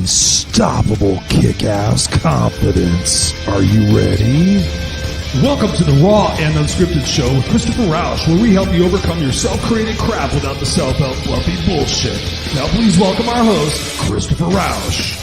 unstoppable kick-ass confidence. Are you ready? Welcome to the Raw and Unscripted show with Christopher Rausch, where we help you overcome your self-created crap without the self-help fluffy bullshit. Now please welcome our host, Christopher Rausch.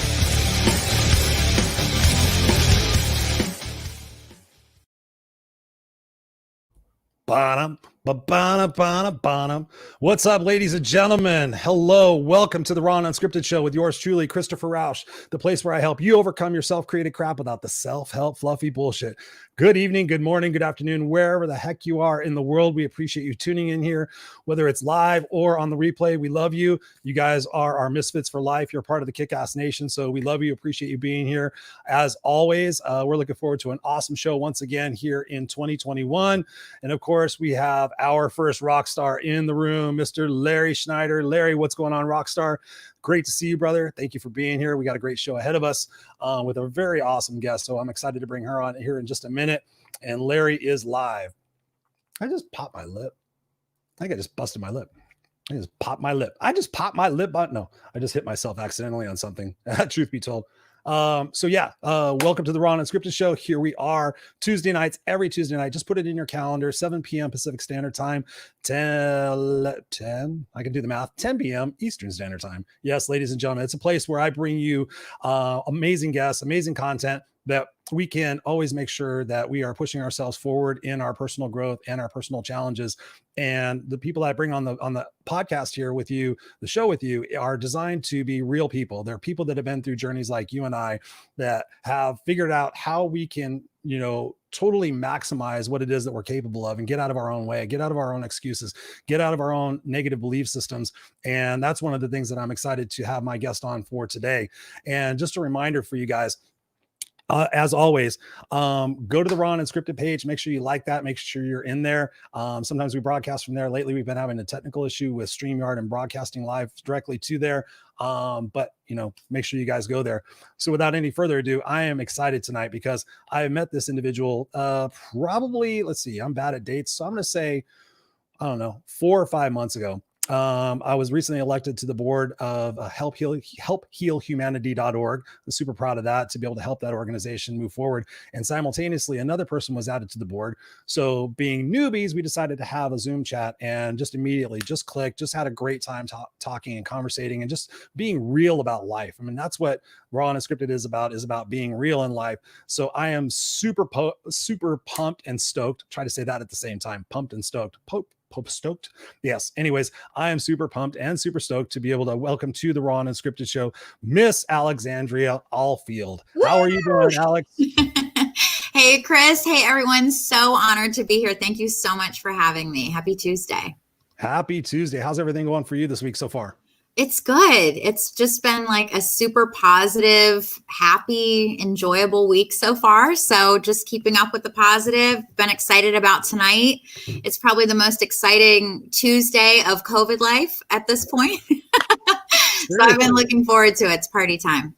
What's up, ladies and gentlemen? Hello, welcome to the Raw and Unscripted show with yours truly, Christopher Rausch, the place where I help you overcome your self-created crap without the self-help fluffy bullshit. Good evening, good morning, good afternoon, wherever the heck you are in the world. We appreciate you tuning in here, whether it's live or on the replay. We love you. You guys are our misfits for life. You're part of the Kickass Nation, so we love you. Appreciate you being here. As always, we're looking forward to an awesome show once again here in 2021. And of course, we have our first rock star in the room, Mr. Larry Schneider. Larry, what's going on, rock star? Great to see you, brother. Thank you for being here. We got a great show ahead of us with a very awesome guest. So I'm excited to bring her on here in just a minute. And Larry is live. I just popped my lip. I think I just busted my lip. I just popped my lip. I just popped my lip. But no, I just hit myself accidentally on something. Truth be told. Welcome to the Raw and Unscripted show. Here we are Tuesday nights, every Tuesday night. Just put it in your calendar, 7 p.m. Pacific Standard Time, 10, I can do the math, 10 p.m. Eastern Standard Time. Yes, ladies and gentlemen, it's a place where I bring you amazing guests, amazing content that we can always make sure that we are pushing ourselves forward in our personal growth and our personal challenges. And the people that I bring on the podcast here with you, the show with you, are designed to be real people. They're people that have been through journeys like you and I that have figured out how we can, totally maximize what it is that we're capable of and get out of our own way, get out of our own excuses, get out of our own negative belief systems. And that's one of the things that I'm excited to have my guest on for today. And just a reminder for you guys, as always, go to the Raw and Unscripted page. Make sure you like that. Make sure you're in there. Sometimes we broadcast from there. Lately, we've been having a technical issue with StreamYard and broadcasting live directly to there. But make sure you guys go there. So without any further ado, I am excited tonight because I met this individual probably, let's see, I'm bad at dates. So I'm going to say, 4 or 5 months ago. I was recently elected to the board of helphealhumanity.org. I'm super proud of that, to be able to help that organization move forward. And simultaneously, another person was added to the board. So being newbies, we decided to have a Zoom chat and just immediately just clicked, just had a great time talking and conversating and just being real about life. I mean, that's what Raw and Unscripted is about being real in life. So I am super pumped and stoked. Try to say that at the same time, pumped and stoked. Stoked. Yes. Anyways, I am super pumped and super stoked to be able to welcome to the Raw and Unscripted show, Miss Alexandra Ahlfield. How are you doing, Alex? Hey, Chris. Hey, everyone. So honored to be here. Thank you so much for having me. Happy Tuesday. Happy Tuesday. How's everything going for you this week so far? It's good. It's just been like a super positive, happy, enjoyable week so far. So just keeping up with the positive. Been excited about tonight. It's probably the most exciting Tuesday of COVID life at this point. So I've been looking forward to it. It's party time.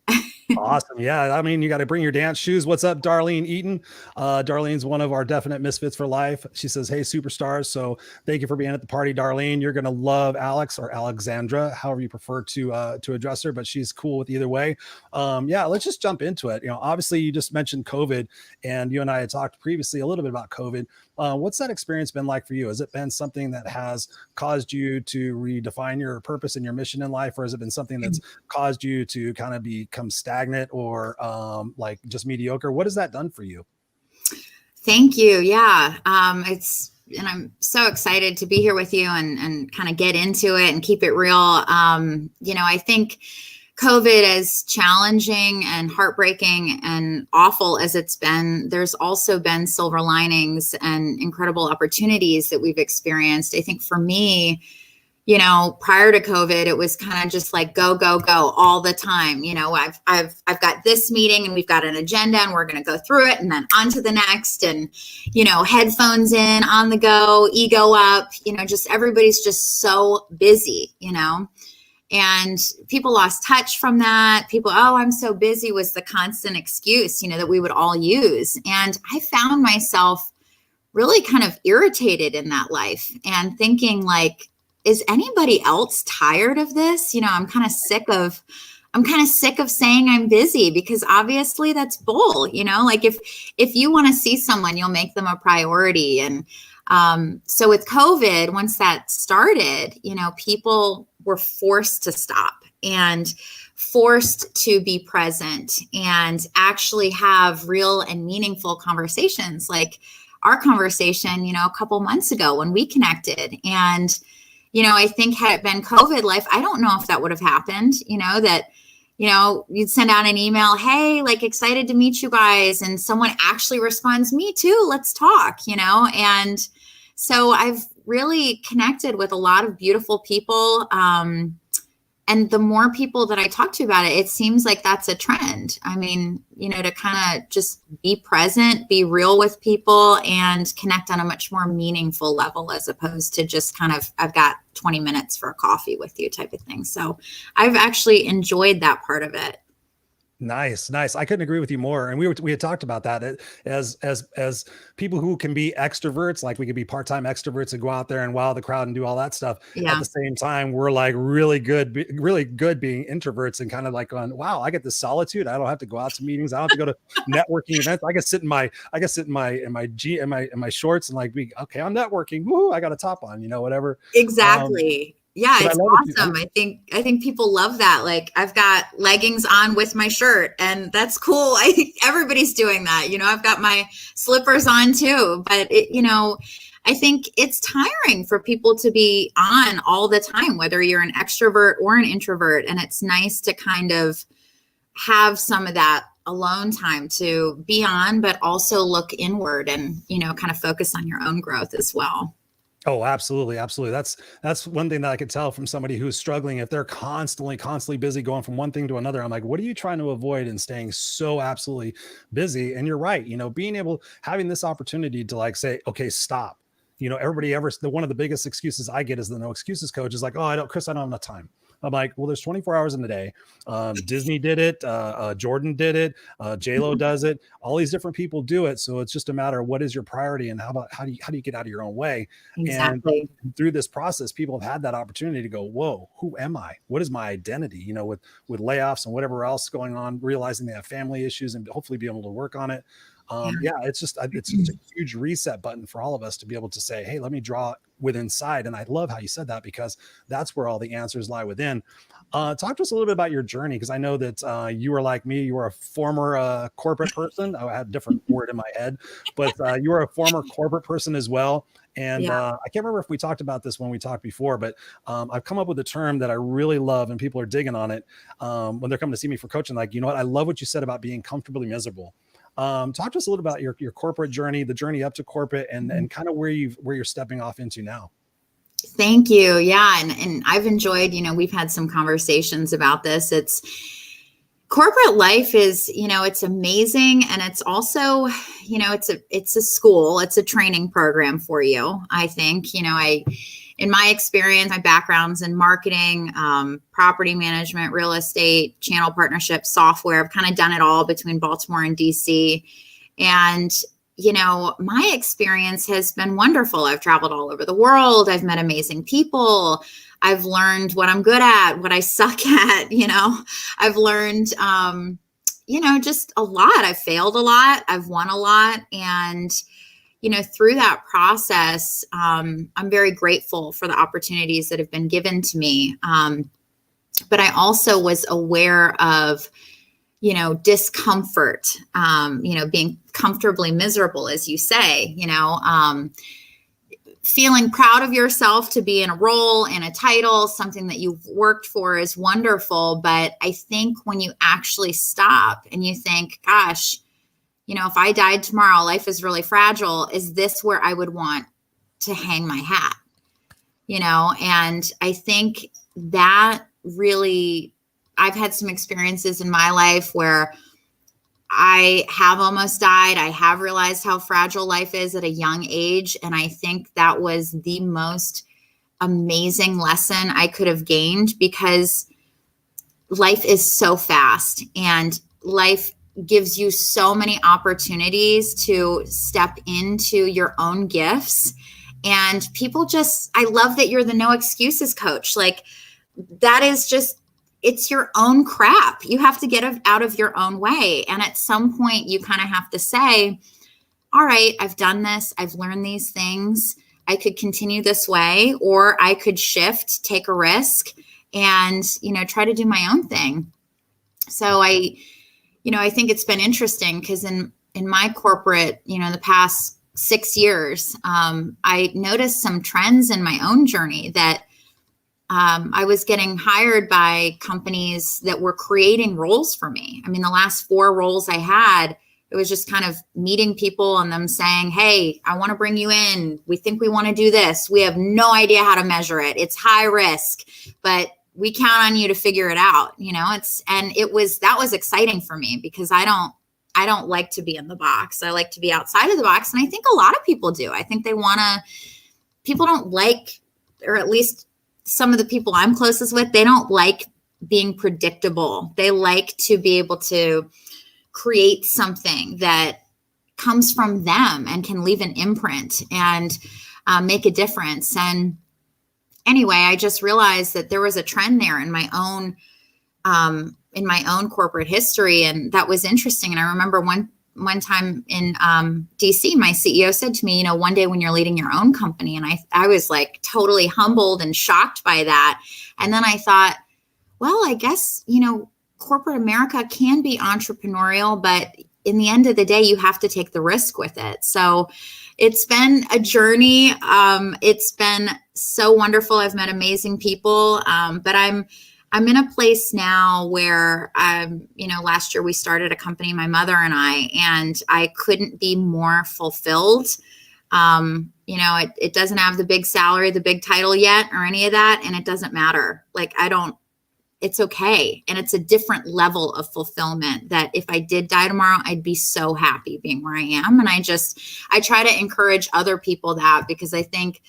Awesome. Yeah. I mean, you got to bring your dance shoes. What's up, Darlene Eaton? Darlene's one of our definite misfits for life. She says, hey, superstars. So thank you for being at the party, Darlene. You're going to love Alex or Alexandra, however you prefer to address her, but she's cool with either way. Let's just jump into it. Obviously you just mentioned COVID, and you and I had talked previously a little bit about COVID. What's that experience been like for you? Has it been something that has caused you to redefine your purpose and your mission in life? Or has it been something that's caused you to kind of become stagnant or like just mediocre? What has that done for you? Thank you. Yeah. And I'm so excited to be here with you and kind of get into it and keep it real. I think COVID, as challenging and heartbreaking and awful as it's been, there's also been silver linings and incredible opportunities that we've experienced. I think for me, prior to COVID, it was kind of just like go, go, go all the time. I've got this meeting and we've got an agenda and we're going to go through it and then on to the next, and, headphones in, on the go, ego up, just everybody's just so busy, and people lost touch from that. I'm so busy was the constant excuse, that we would all use. And I found myself really kind of irritated in that life and thinking like, is anybody else tired of this? I'm kind of sick of I'm kind of sick of saying I'm busy, because obviously that's bull, like if you want to see someone, you'll make them a priority. And so with COVID, once that started, people were forced to stop and forced to be present and actually have real and meaningful conversations, like our conversation, a couple months ago when we connected. And, I think had it been COVID life, I don't know if that would have happened, that, you'd send out an email, hey, like excited to meet you guys. And someone actually responds, me too, let's talk, and so I've really connected with a lot of beautiful people. And the more people that I talk to about it, it seems like that's a trend. I mean, to kind of just be present, be real with people, and connect on a much more meaningful level, as opposed to just kind of, I've got 20 minutes for a coffee with you type of thing. So I've actually enjoyed that part of it. Nice. I couldn't agree with you more. And we had talked about that as people who can be extroverts, like we could be part-time extroverts and go out there and wow the crowd and do all that stuff. Yeah. At the same time, we're like really good being introverts and kind of like going, wow, I get this solitude. I don't have to go out to meetings. I don't have to go to networking events. I can sit in my shorts and like be, okay, I'm networking. Woo, I got a top on, whatever. Exactly. Yeah, it's awesome. I I think people love that. Like I've got leggings on with my shirt, and that's cool. I think everybody's doing that. I've got my slippers on too, but I think it's tiring for people to be on all the time, whether you're an extrovert or an introvert. And it's nice to kind of have some of that alone time to be on, but also look inward and, kind of focus on your own growth as well. Oh, absolutely. That's one thing that I could tell from somebody who's struggling. If they're constantly busy going from one thing to another, I'm like, what are you trying to avoid in staying so absolutely busy? And you're right. Having this opportunity to like say, okay, stop. One of the biggest excuses I get is the no excuses coach is like, oh, I don't have enough time. I'm like, well, there's 24 hours in the day. Disney did it. Jordan did it. J-Lo does it. All these different people do it. So it's just a matter of what is your priority and how do you get out of your own way? Exactly. And through this process, people have had that opportunity to go, whoa, who am I? What is my identity? With layoffs and whatever else going on, realizing they have family issues and hopefully be able to work on it. It's just a huge reset button for all of us to be able to say, hey, let me draw with inside. And I love how you said that, because that's where all the answers lie within. Talk to us a little bit about your journey, because I know that you were like me. You were a former corporate person. I had a different word in my head, but you were a former corporate person as well. And I can't remember if we talked about this when we talked before, but I've come up with a term that I really love and people are digging on it when they're coming to see me for coaching. Like, you know what? I love what you said about being comfortably miserable. Talk to us a little about your corporate journey, the journey up to corporate, and kind of where you're stepping off into now. Thank you. Yeah. And I've enjoyed, we've had some conversations about this. It's corporate life is, it's amazing. And it's also, it's a school, it's a training program for you. I think, in my experience, my background's in marketing, property management, real estate, channel partnership, software. I've kind of done it all between Baltimore and DC. And, my experience has been wonderful. I've traveled all over the world. I've met amazing people. I've learned what I'm good at, what I suck at. I've learned, just a lot. I've failed a lot. I've won a lot. And through that process, I'm very grateful for the opportunities that have been given to me. But I also was aware of, discomfort, being comfortably miserable, as you say, feeling proud of yourself to be in a role and a title, something that you've worked for is wonderful. But I think when you actually stop and you think, gosh, if I died tomorrow, life is really fragile. Is this where I would want to hang my hat? And I think that really, I've had some experiences in my life where I have almost died. I have realized how fragile life is at a young age. And I think that was the most amazing lesson I could have gained, because life is so fast and life gives you so many opportunities to step into your own gifts. And people I love that you're the no excuses coach. Like, that is just it's your own crap. You have to get out of your own way. And at some point you kind of have to say, all right, I've done this. I've learned these things. I could continue this way, or I could shift, take a risk, and, try to do my own thing. So I think it's been interesting because in my corporate, the past 6 years, I noticed some trends in my own journey that I was getting hired by companies that were creating roles for me. I mean, the last 4 roles I had, it was just kind of meeting people and them saying, hey, I want to bring you in. We think we want to do this. We have no idea how to measure it. It's high risk, but we count on you to figure it out. That was exciting for me because I don't like to be in the box. I like to be outside of the box. And I think a lot of people do. I think people don't like, or at least some of the people I'm closest with, they don't like being predictable. They like to be able to create something that comes from them and can leave an imprint and make a difference. And anyway, I just realized that there was a trend there in my own corporate history. And that was interesting. And I remember one time in DC, my CEO said to me, one day when you're leading your own company, and I was like totally humbled and shocked by that. And then I thought, well, I guess, corporate America can be entrepreneurial, but in the end of the day, you have to take the risk with it. So it's been a journey. It's been so wonderful. I've met amazing people, but I'm in a place now where, last year we started a company, my mother and I couldn't be more fulfilled. It doesn't have the big salary, the big title yet or any of that. And it doesn't matter. It's okay. And it's a different level of fulfillment that if I did die tomorrow, I'd be so happy being where I am. And I try to encourage other people that, because I think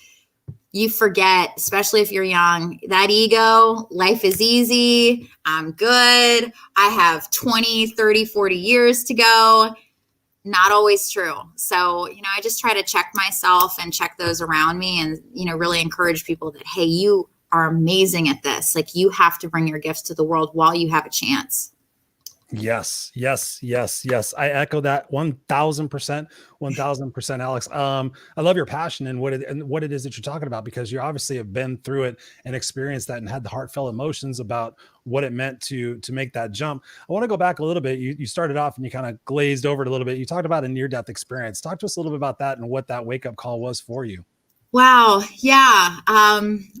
you forget, especially if you're young, that ego, life is easy. I'm good. I have 20, 30, 40 years to go. Not always true. So, I just try to check myself and check those around me and, really encourage people that, hey, you are amazing at this. You have to bring your gifts to the world while you have a chance. Yes. I echo that 1000%, Alex. I love your passion and what it is that you're talking about, because you obviously have been through it and experienced that and had the heartfelt emotions about what it meant to make that jump. I want to go back a little bit. You started off and you kind of glazed over it a little bit. You talked about a near-death experience. Talk to us a little bit about that and what that wake-up call was for you. Wow. Yeah.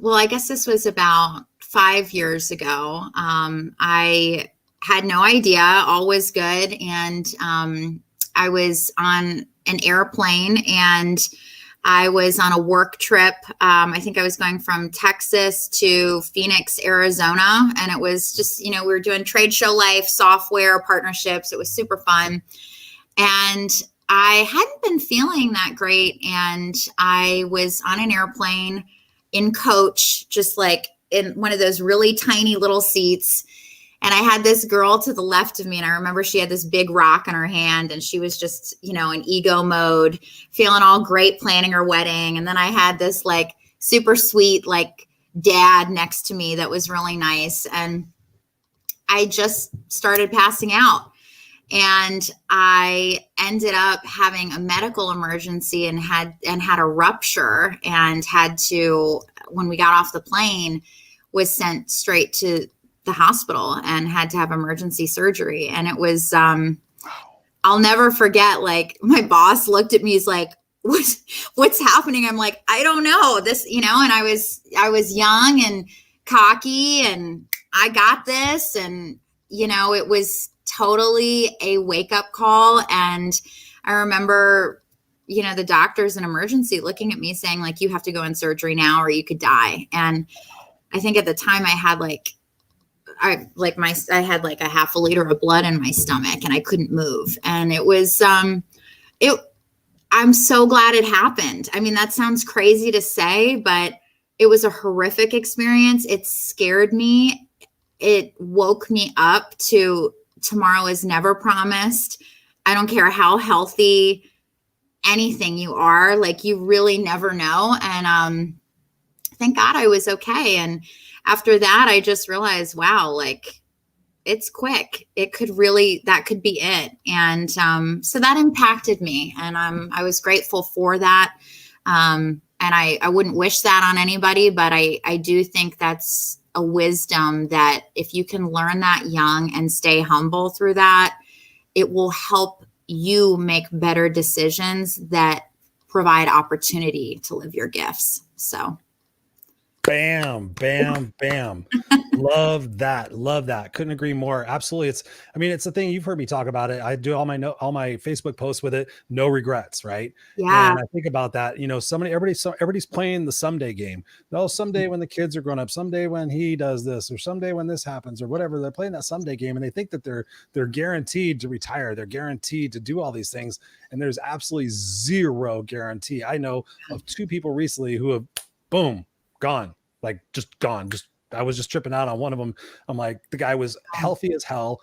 Well, I guess this was about 5 years ago. I had no idea. All was good. And I was on an airplane and I was on a work trip. I think I was going from Texas to Phoenix, Arizona. And it was just, we were doing trade show life, software, partnerships. It was super fun. And I hadn't been feeling that great. And I was on an airplane in coach, just in one of those really tiny little seats. And I had this girl to the left of me. And I remember she had this big rock in her hand and she was just, in ego mode, feeling all great, planning her wedding. And then I had this super sweet, dad next to me that was really nice. And I just started passing out. And I ended up having a medical emergency and had a rupture and had to, when we got off the plane, was sent straight to the hospital and had to have emergency surgery. And it was, I'll never forget, my boss looked at me, he's like, what's happening? I'm like, I don't know this, and I was young and cocky and I got this. And, it was totally a wake-up call. And I remember, the doctors in emergency looking at me saying, you have to go in surgery now or you could die. And I think at the time I had I had a half a liter of blood in my stomach and I couldn't move. And it was, I'm so glad it happened. I mean, that sounds crazy to say, but it was a horrific experience. It scared me. It woke me up to tomorrow is never promised. I don't care how healthy anything you are, you really never know. And, thank God I was okay. And after that, I just realized, wow, like it's quick. That could be it. And so that impacted me. And I was grateful for that. And I wouldn't wish that on anybody, but I do think that's a wisdom that if you can learn that young and stay humble through that, it will help you make better decisions that provide opportunity to live your gifts. So. Bam, bam, bam. Love that. Love that. Couldn't agree more. Absolutely. It's the thing, you've heard me talk about it. I do all my Facebook posts with it. No regrets. Right. Yeah. And I think about that, everybody's playing the someday game. No, someday when the kids are grown up, someday when he does this, or someday when this happens, or whatever, they're playing that someday game. And they think that they're guaranteed to retire. They're guaranteed to do all these things. And there's absolutely zero guarantee. I know of 2 people recently who have, boom, gone, like just gone. I was just tripping out on one of them. I'm like, the guy was healthy as hell,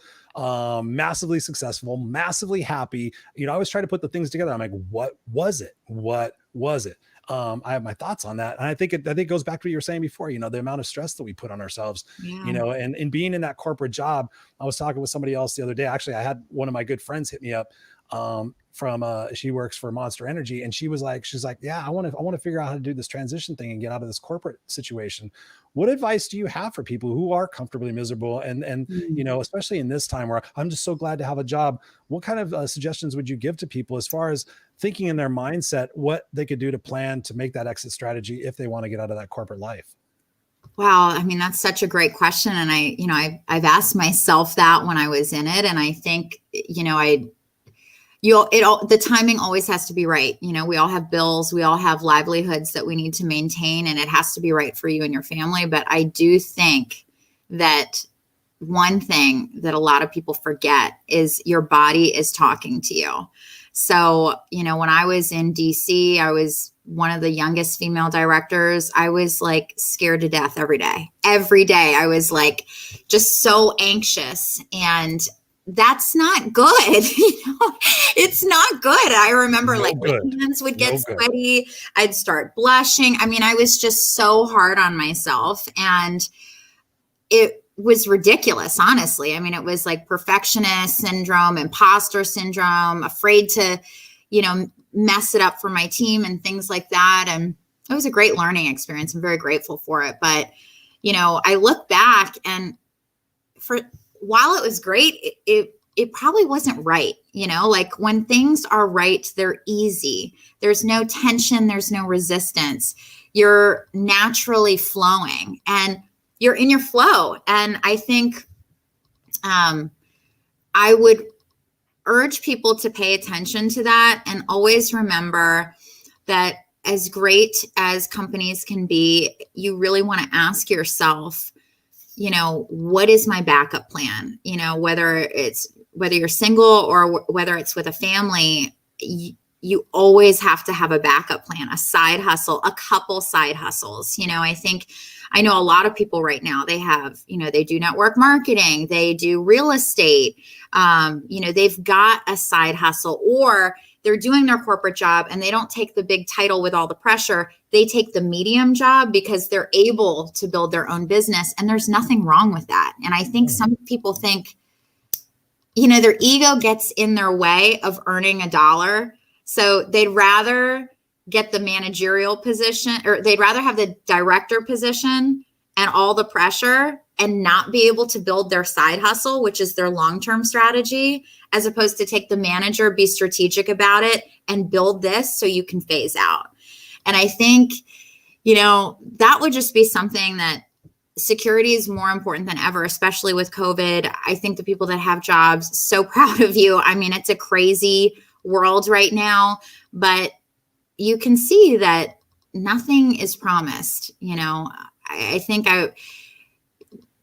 massively successful, massively happy. I always try to put the things together. I'm like, what was it? What was it? I have my thoughts on that. And I think it goes back to what you were saying before, the amount of stress that we put on ourselves, and being in that corporate job. I was talking with somebody else the other day. Actually, I had one of my good friends hit me up, she works for Monster Energy, and she's like, yeah, I want to figure out how to do this transition thing and get out of this corporate situation. What advice do you have for people who are comfortably miserable? And especially in this time where I'm just so glad to have a job, what kind of suggestions would you give to people as far as thinking in their mindset, what they could do to plan to make that exit strategy if they want to get out of that corporate life? Wow. I mean, that's such a great question. And I've asked myself that when I was in it. And I think, the timing always has to be right. We all have bills, we all have livelihoods that we need to maintain, and it has to be right for you and your family. But I do think that one thing that a lot of people forget is your body is talking to you. So, when I was in DC, I was one of the youngest female directors. I was like scared to death every day. Every day I was like just so anxious, and that's not good. It's not good. I remember my hands would get sweaty. I'd start blushing. I mean, I was just so hard on myself, and it was ridiculous, honestly. I mean, it was like perfectionist syndrome, imposter syndrome, afraid to, mess it up for my team and things like that. And it was a great learning experience. I'm very grateful for it. But, I look back, and while it was great, it probably wasn't right. Like when things are right, they're easy. There's no tension. There's no resistance. You're naturally flowing and you're in your flow. And I think I would urge people to pay attention to that and always remember that as great as companies can be, you really want to ask yourself, what is my backup plan? Whether you're single or whether it's with a family, you always have to have a backup plan, a side hustle, a couple side hustles. I know a lot of people right now, they have, they do network marketing, they do real estate, they've got a side hustle, or they're doing their corporate job and they don't take the big title with all the pressure. They take the medium job because they're able to build their own business. And there's nothing wrong with that. And I think some people think, their ego gets in their way of earning $1. So they'd rather get the managerial position, or they'd rather have the director position and all the pressure and not be able to build their side hustle, which is their long-term strategy, as opposed to take the manager, be strategic about it, and build this so you can phase out. And I think, that would just be something that security is more important than ever, especially with COVID. I think the people that have jobs, so proud of you. I mean, it's a crazy world right now, but you can see that nothing is promised. I think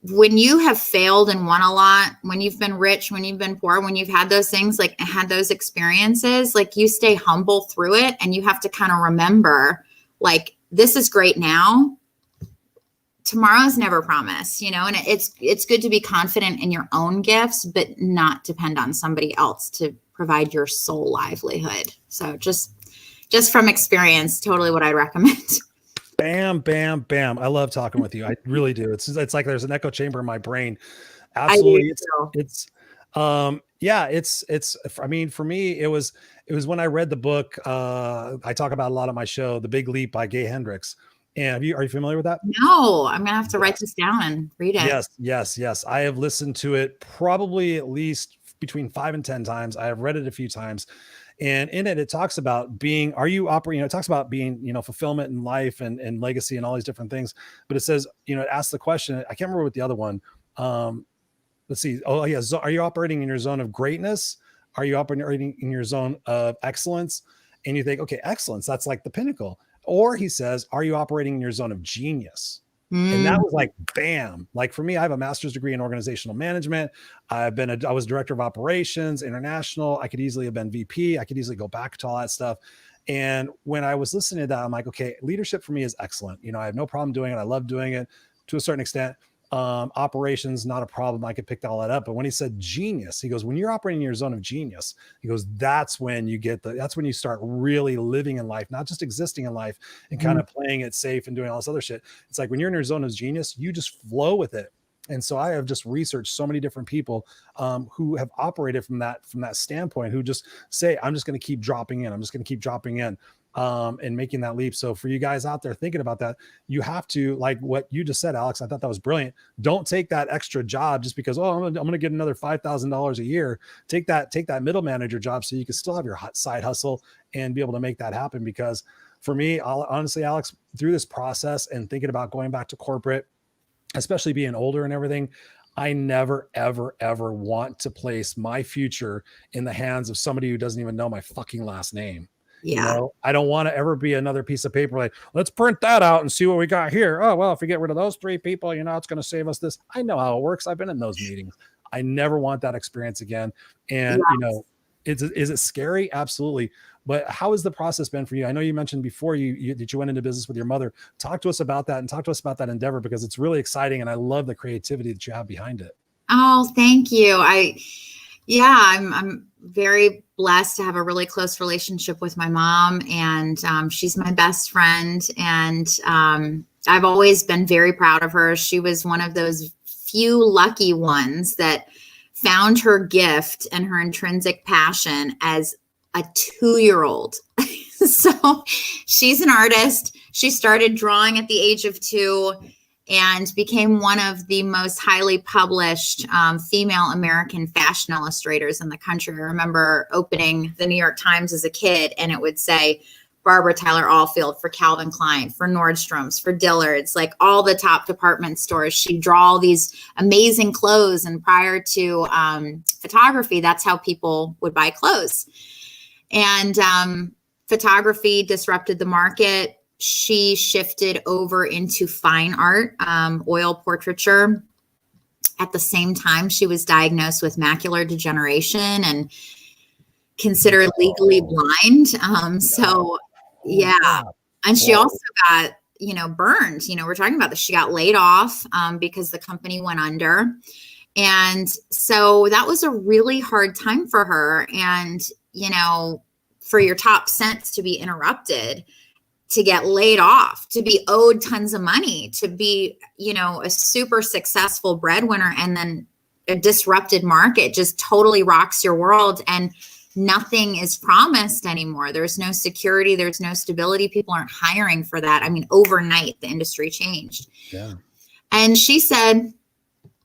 when you have failed and won a lot, when you've been rich, when you've been poor, when you've had those things, like had those experiences, like you stay humble through it, and you have to kind of remember, like, this is great now. Tomorrow's never promised, and it's good to be confident in your own gifts, but not depend on somebody else to provide your sole livelihood. So just from experience, totally what I'd recommend. Bam, bam, bam. I love talking with you. I really do. It's like there's an echo chamber in my brain. I do Absolutely. too. I mean, for me, it was when I read the book. I talk about a lot on my show, The Big Leap by Gay Hendricks. And are you familiar with that? No, I'm gonna have to write this down and read it. Yes. I have listened to it probably at least between 5 and 10 times. I have read it a few times. And in it, it talks about it talks about being, fulfillment in life and legacy and all these different things. But it says, it asks the question, I can't remember what the other one. Let's see. Oh yeah. Are you operating in your zone of greatness? Are you operating in your zone of excellence? And you think, okay, excellence, that's like the pinnacle. Or he says, are you operating in your zone of genius? And that was like, bam. Like for me, I have a master's degree in organizational management. I was director of operations, international. I could easily have been VP. I could easily go back to all that stuff. And when I was listening to that, I'm like, okay, leadership for me is excellent. I have no problem doing it. I love doing it to a certain extent. Operations, not a problem. I could pick all that up. But when he said genius, he goes, when you're operating in your zone of genius, he goes, that's when you start really living in life, not just existing in life and kind of playing it safe and doing all this other shit. It's like when you're in your zone of genius, you just flow with it. And so I have just researched so many different people who have operated from that standpoint, who just say, I'm just going to keep dropping in. I'm just going to keep dropping in. And making that leap. So for you guys out there thinking about that, you have to, like what you just said, Alex, I thought that was brilliant. Don't take that extra job just because, I'm going to get another $5,000 a year. Take that middle manager job so you can still have your side hustle and be able to make that happen. Because for me, honestly, Alex, through this process and thinking about going back to corporate, especially being older and everything, I never, ever, ever want to place my future in the hands of somebody who doesn't even know my fucking last name. Yeah. I don't want to ever be another piece of paper like, let's print that out and see what we got here. Oh, well, if we get rid of those 3 people, it's going to save us this. I know how it works. I've been in those meetings. I never want that experience again. And, is it scary? Absolutely. But how has the process been for you? I know you mentioned before that you went into business with your mother. Talk to us about that and talk to us about that endeavor, because it's really exciting. And I love the creativity that you have behind it. Oh, thank you. I'm very blessed to have a really close relationship with my mom, and she's my best friend. And I've always been very proud of her. She was one of those few lucky ones that found her gift and her intrinsic passion as a 2-year-old. So she's an artist. She started drawing at the age of 2 and became one of the most highly published female American fashion illustrators in the country. I remember opening the New York Times as a kid, and it would say Barbara Tyler Ahlfield for Calvin Klein, for Nordstrom's, for Dillard's, like all the top department stores. She'd draw all these amazing clothes. And prior to photography, that's how people would buy clothes. And photography disrupted the market. She shifted over into fine art, oil portraiture. At the same time, she was diagnosed with macular degeneration and considered legally blind. And she also got, burned. We're talking about this. She got laid off because the company went under. And so that was a really hard time for her. And, for your top sense to be interrupted, to get laid off, to be owed tons of money, to be, a super successful breadwinner, and then a disrupted market just totally rocks your world, and nothing is promised anymore. There's no security. There's no stability. People aren't hiring for that. I mean, overnight, the industry changed. Yeah. And she said,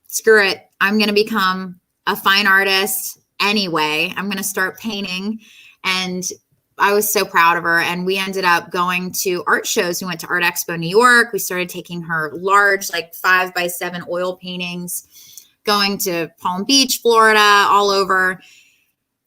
screw it. I'm going to become a fine artist anyway. I'm going to start painting. And I was so proud of her. And we ended up going to art shows. We went to Art Expo New York. We started taking her large, 5x7 oil paintings, going to Palm Beach, Florida, all over.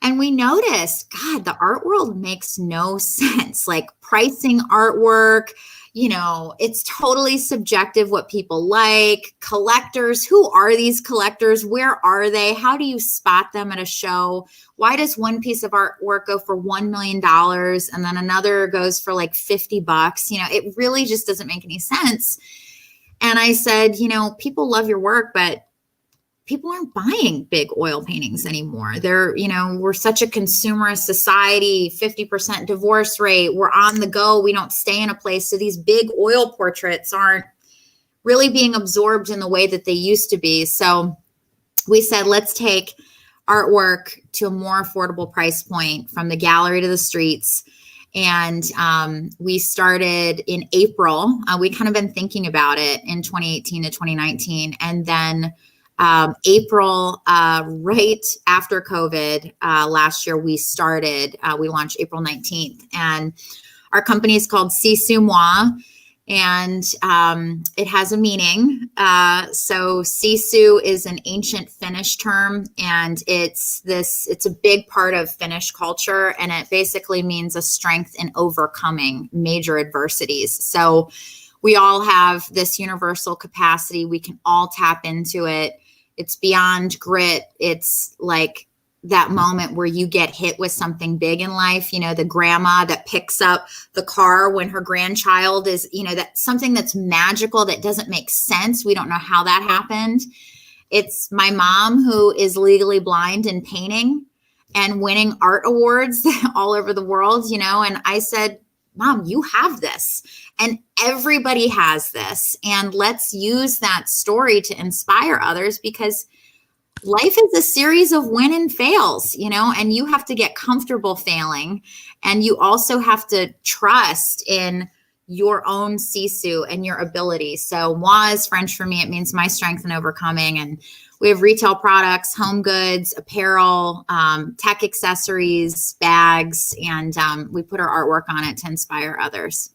And we noticed, God, the art world makes no sense. Like pricing artwork, it's totally subjective what people like. Collectors, who are these collectors? Where are they? How do you spot them at a show? Why does one piece of artwork go for $1 million and then another goes for $50? It really just doesn't make any sense. And I said, people love your work, but people aren't buying big oil paintings anymore. We're such a consumerist society, 50% divorce rate. We're on the go. We don't stay in a place. So these big oil portraits aren't really being absorbed in the way that they used to be. So we said, let's take artwork to a more affordable price point, from the gallery to the streets. And we started in April. We kind of been thinking about it in 2018 to 2019. And then April, right after COVID, last year, we launched April 19th. And our company is called Sisu Moi. And it has a meaning. So Sisu is an ancient Finnish term, and it's a big part of Finnish culture, and it basically means a strength in overcoming major adversities. So we all have this universal capacity. We can all tap into it. It's beyond grit. It's like that moment where you get hit with something big in life, the grandma that picks up the car when her grandchild is, that something that's magical that doesn't make sense. We don't know how that happened. It's my mom, who is legally blind and painting and winning art awards all over the world, and I said, Mom, you have this, and everybody has this. And let's use that story to inspire others, because life is a series of win and fails, and you have to get comfortable failing. And you also have to trust in your own sisu and your ability. So moi is French for me. It means my strength in overcoming. And we have retail products, home goods, apparel, tech accessories, bags, and we put our artwork on it to inspire others.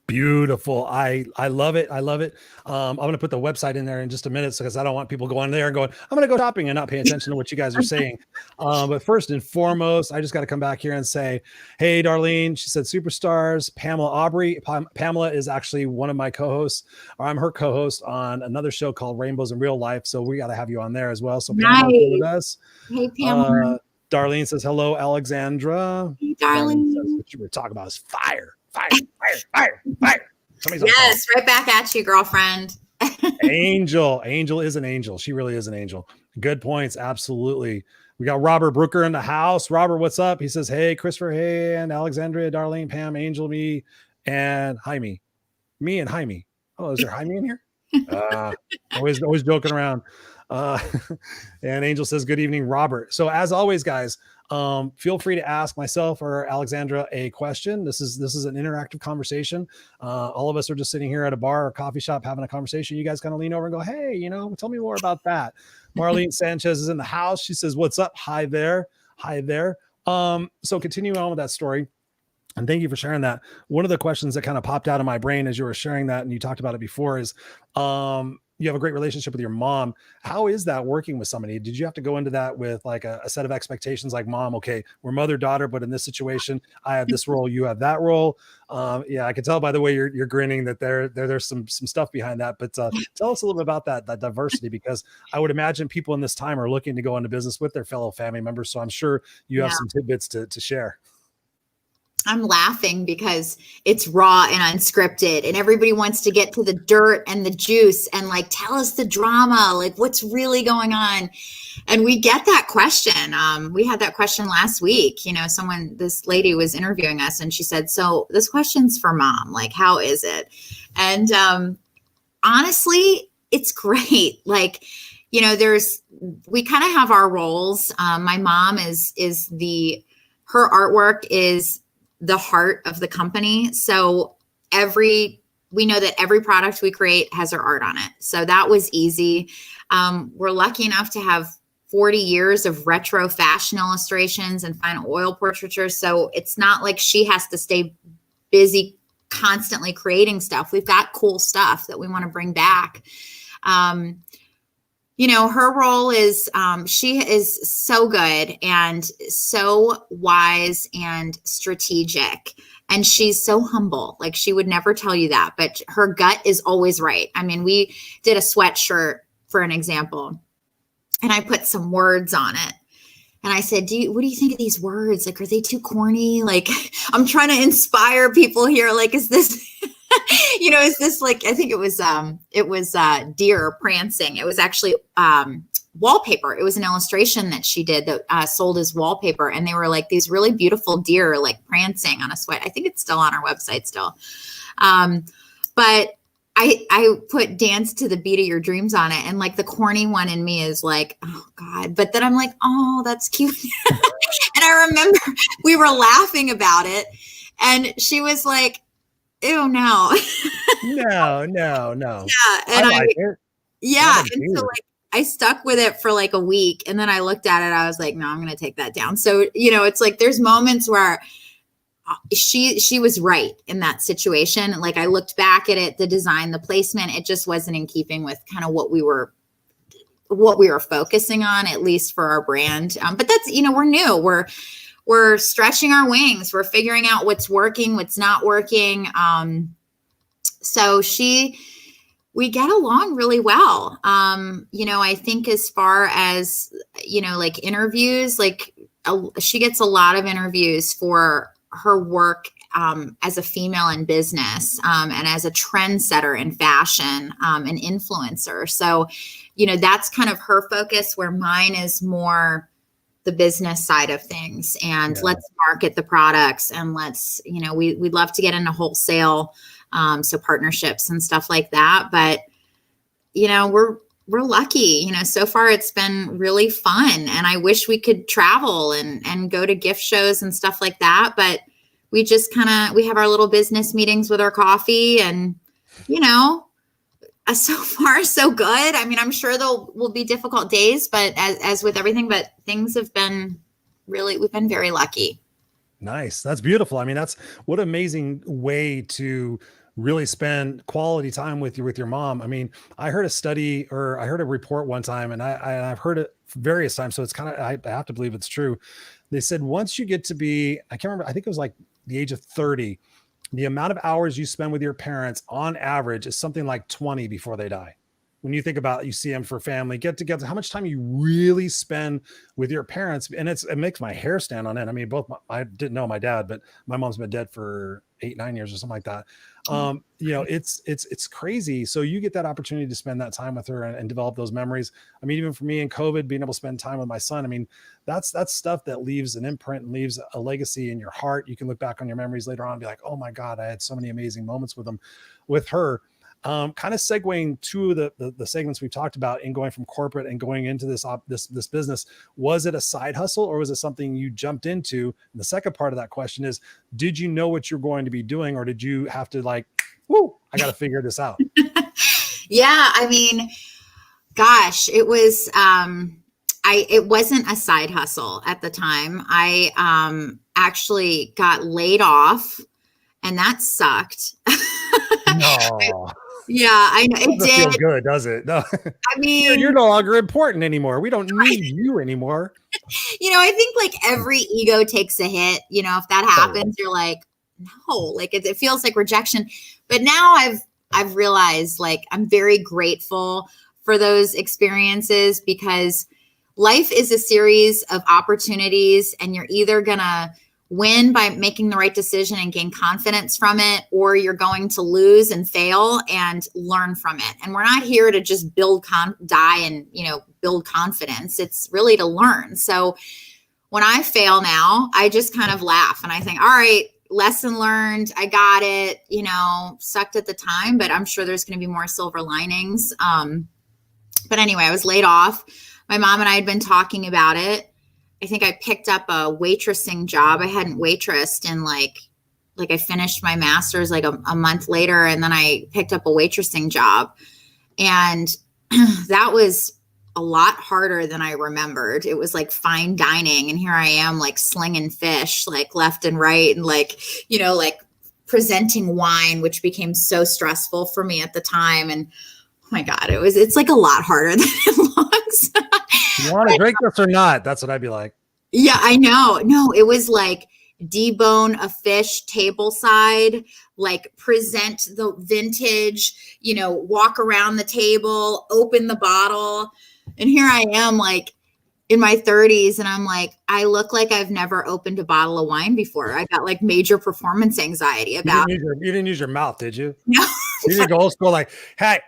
Beautiful. I love it. I love it. I'm going to put the website in there in just a minute, because I don't want people going there and going, I'm going to go shopping and not pay attention to what you guys are saying. But first and foremost, I just got to come back here and say, hey, Darlene, she said superstars, Pamela Aubrey. Pamela is actually one of my co-hosts, or I'm her co-host on another show called Rainbows in Real Life. So we got to have you on there as well. So Pamela, with us. Hey, Pamela. Darlene says, hello, Alexandra. Hey, Darlene. Says, what you were talking about is fire. Yes, right back at you, girlfriend. Angel is an angel. She really is an angel. Good points. Absolutely. We got Robert Brooker in the house. Robert, what's up? He says, hey, Christopher, hey, and Alexandria, Darlene, Pam, Angel, me, and Jaime. Me and Jaime. Oh, is there Jaime in here? Always joking around. And Angel says, good evening, Robert. So as always, guys, feel free to ask myself or Alexandra a question. This is an interactive conversation. All of us are just sitting here at a bar or coffee shop having a conversation. You guys kind of lean over and go, hey, tell me more about that. Marlene Sanchez is in the house. She says, what's up? Hi there. So continuing on with that story. And thank you for sharing that. One of the questions that kind of popped out of my brain as you were sharing that, and you talked about it before, is, you have a great relationship with your mom. How is that working with somebody? Did you have to go into that with like a set of expectations, like, mom, okay, we're mother-daughter, but in this situation, I have this role, you have that role. Yeah, I can tell by the way you're grinning that there's some stuff behind that. But tell us a little bit about that diversity, because I would imagine people in this time are looking to go into business with their fellow family members. So I'm sure you have some tidbits to share. I'm laughing because it's raw and unscripted, and everybody wants to get to the dirt and the juice and like, tell us the drama, like what's really going on. And we get that question. We had that question last week. This lady was interviewing us, and she said, so this question's for mom, like, how is it? And honestly, it's great. Like, we kind of have our roles. My mom her artwork is the heart of the company. So we know that every product we create has our art on it. So that was easy. We're lucky enough to have 40 years of retro fashion illustrations and fine oil portraitures. So it's not like she has to stay busy constantly creating stuff. We've got cool stuff that we want to bring back. Her role is, she is so good and so wise and strategic, and she's so humble. Like, she would never tell you that, but her gut is always right. I mean, we did a sweatshirt, for an example, and I put some words on it. And I said, what do you think of these words? Like, are they too corny? Like, I'm trying to inspire people here. Like, is this, is this like, I think it was deer prancing. It was actually wallpaper. It was an illustration that she did that sold as wallpaper. And they were like these really beautiful deer, like prancing on a sweat. I think it's still on our website still. But I put Dance to the Beat of Your Dreams on it. And like the corny one in me is like, oh God. But then I'm like, oh, that's cute. And I remember we were laughing about it. And she was like, ew, no. No. Yeah. And I like it. Yeah. And so like I stuck with it for like a week. And then I looked at it. I was like, no, I'm going to take that down. So, it's like there's moments where she was right in that situation. Like I looked back at it, the design, the placement, it just wasn't in keeping with kind of what we were focusing on, at least for our brand. But that's, we're new, we're stretching our wings. We're figuring out what's working, what's not working. So we get along really well. I think as far as, like interviews, like she gets a lot of interviews for her work as a female in business and as a trendsetter in fashion, an influencer. So, that's kind of her focus, where mine is more the business side of things. And let's market the products, and let's, we'd love to get into wholesale, so partnerships and stuff like that. But, we're lucky, so far it's been really fun, and I wish we could travel and go to gift shows and stuff like that. But we just we have our little business meetings with our coffee, and, so far so good. I mean, I'm sure there will be difficult days, but as with everything, but things have been we've been very lucky. Nice. That's beautiful. I mean, that's what an amazing way to really spend quality time with your mom. I mean, I heard a study, or I heard a report one time, and I've heard it various times, so it's kind of, I have to believe it's true. They said once you get to be, I can't remember, I think it was like the age of 30, the amount of hours you spend with your parents on average is something like 20 before they die. When you think about, you see them for family, get together, how much time you really spend with your parents. And it makes my hair stand on end. I mean, I didn't know my dad, but my mom's been dead for 8-9 years or something like that. It's crazy. So you get that opportunity to spend that time with her and develop those memories. I mean, even for me in COVID, being able to spend time with my son, I mean, that's stuff that leaves an imprint and leaves a legacy in your heart. You can look back on your memories later on and be like, oh my God, I had so many amazing moments with her. Kind of segueing to the segments we've talked about in going from corporate and going into this business, was it a side hustle, or was it something you jumped into? And the second part of that question is, did you know what you're going to be doing, or did you have to like, whoo, I got to figure this out? Yeah. I mean, gosh, it was, it wasn't a side hustle at the time. I actually got laid off, and that sucked. No. Yeah, I know it did. Feel good, does it? No. I mean, you're no longer important anymore. We don't need you anymore. I think like every ego takes a hit. If that happens, you're like, no, like it feels like rejection. But now I've realized, like, I'm very grateful for those experiences, because life is a series of opportunities, and you're either gonna win by making the right decision and gain confidence from it, or you're going to lose and fail and learn from it. And we're not here to just build build confidence. It's really to learn. So when I fail now, I just kind of laugh and I think, all right, lesson learned. I got it, sucked at the time, but I'm sure there's going to be more silver linings. But anyway, I was laid off. My mom and I had been talking about it. I think I picked up a waitressing job. I hadn't waitressed in like I finished my master's like a month later, and then I picked up a waitressing job, and that was a lot harder than I remembered. It was like fine dining, and here I am like slinging fish like left and right, and like presenting wine, which became so stressful for me at the time. And oh my God, it's like a lot harder than it looks. You want to drink this or not? That's what I'd be like. Yeah, I know. No, it was like debone a fish table side, like present the vintage, walk around the table, open the bottle. And here I am like in my 30s, and I'm like, I look like I've never opened a bottle of wine before. I got like major performance anxiety about it. You didn't use your mouth, did you? No. You didn't go old school like, hey.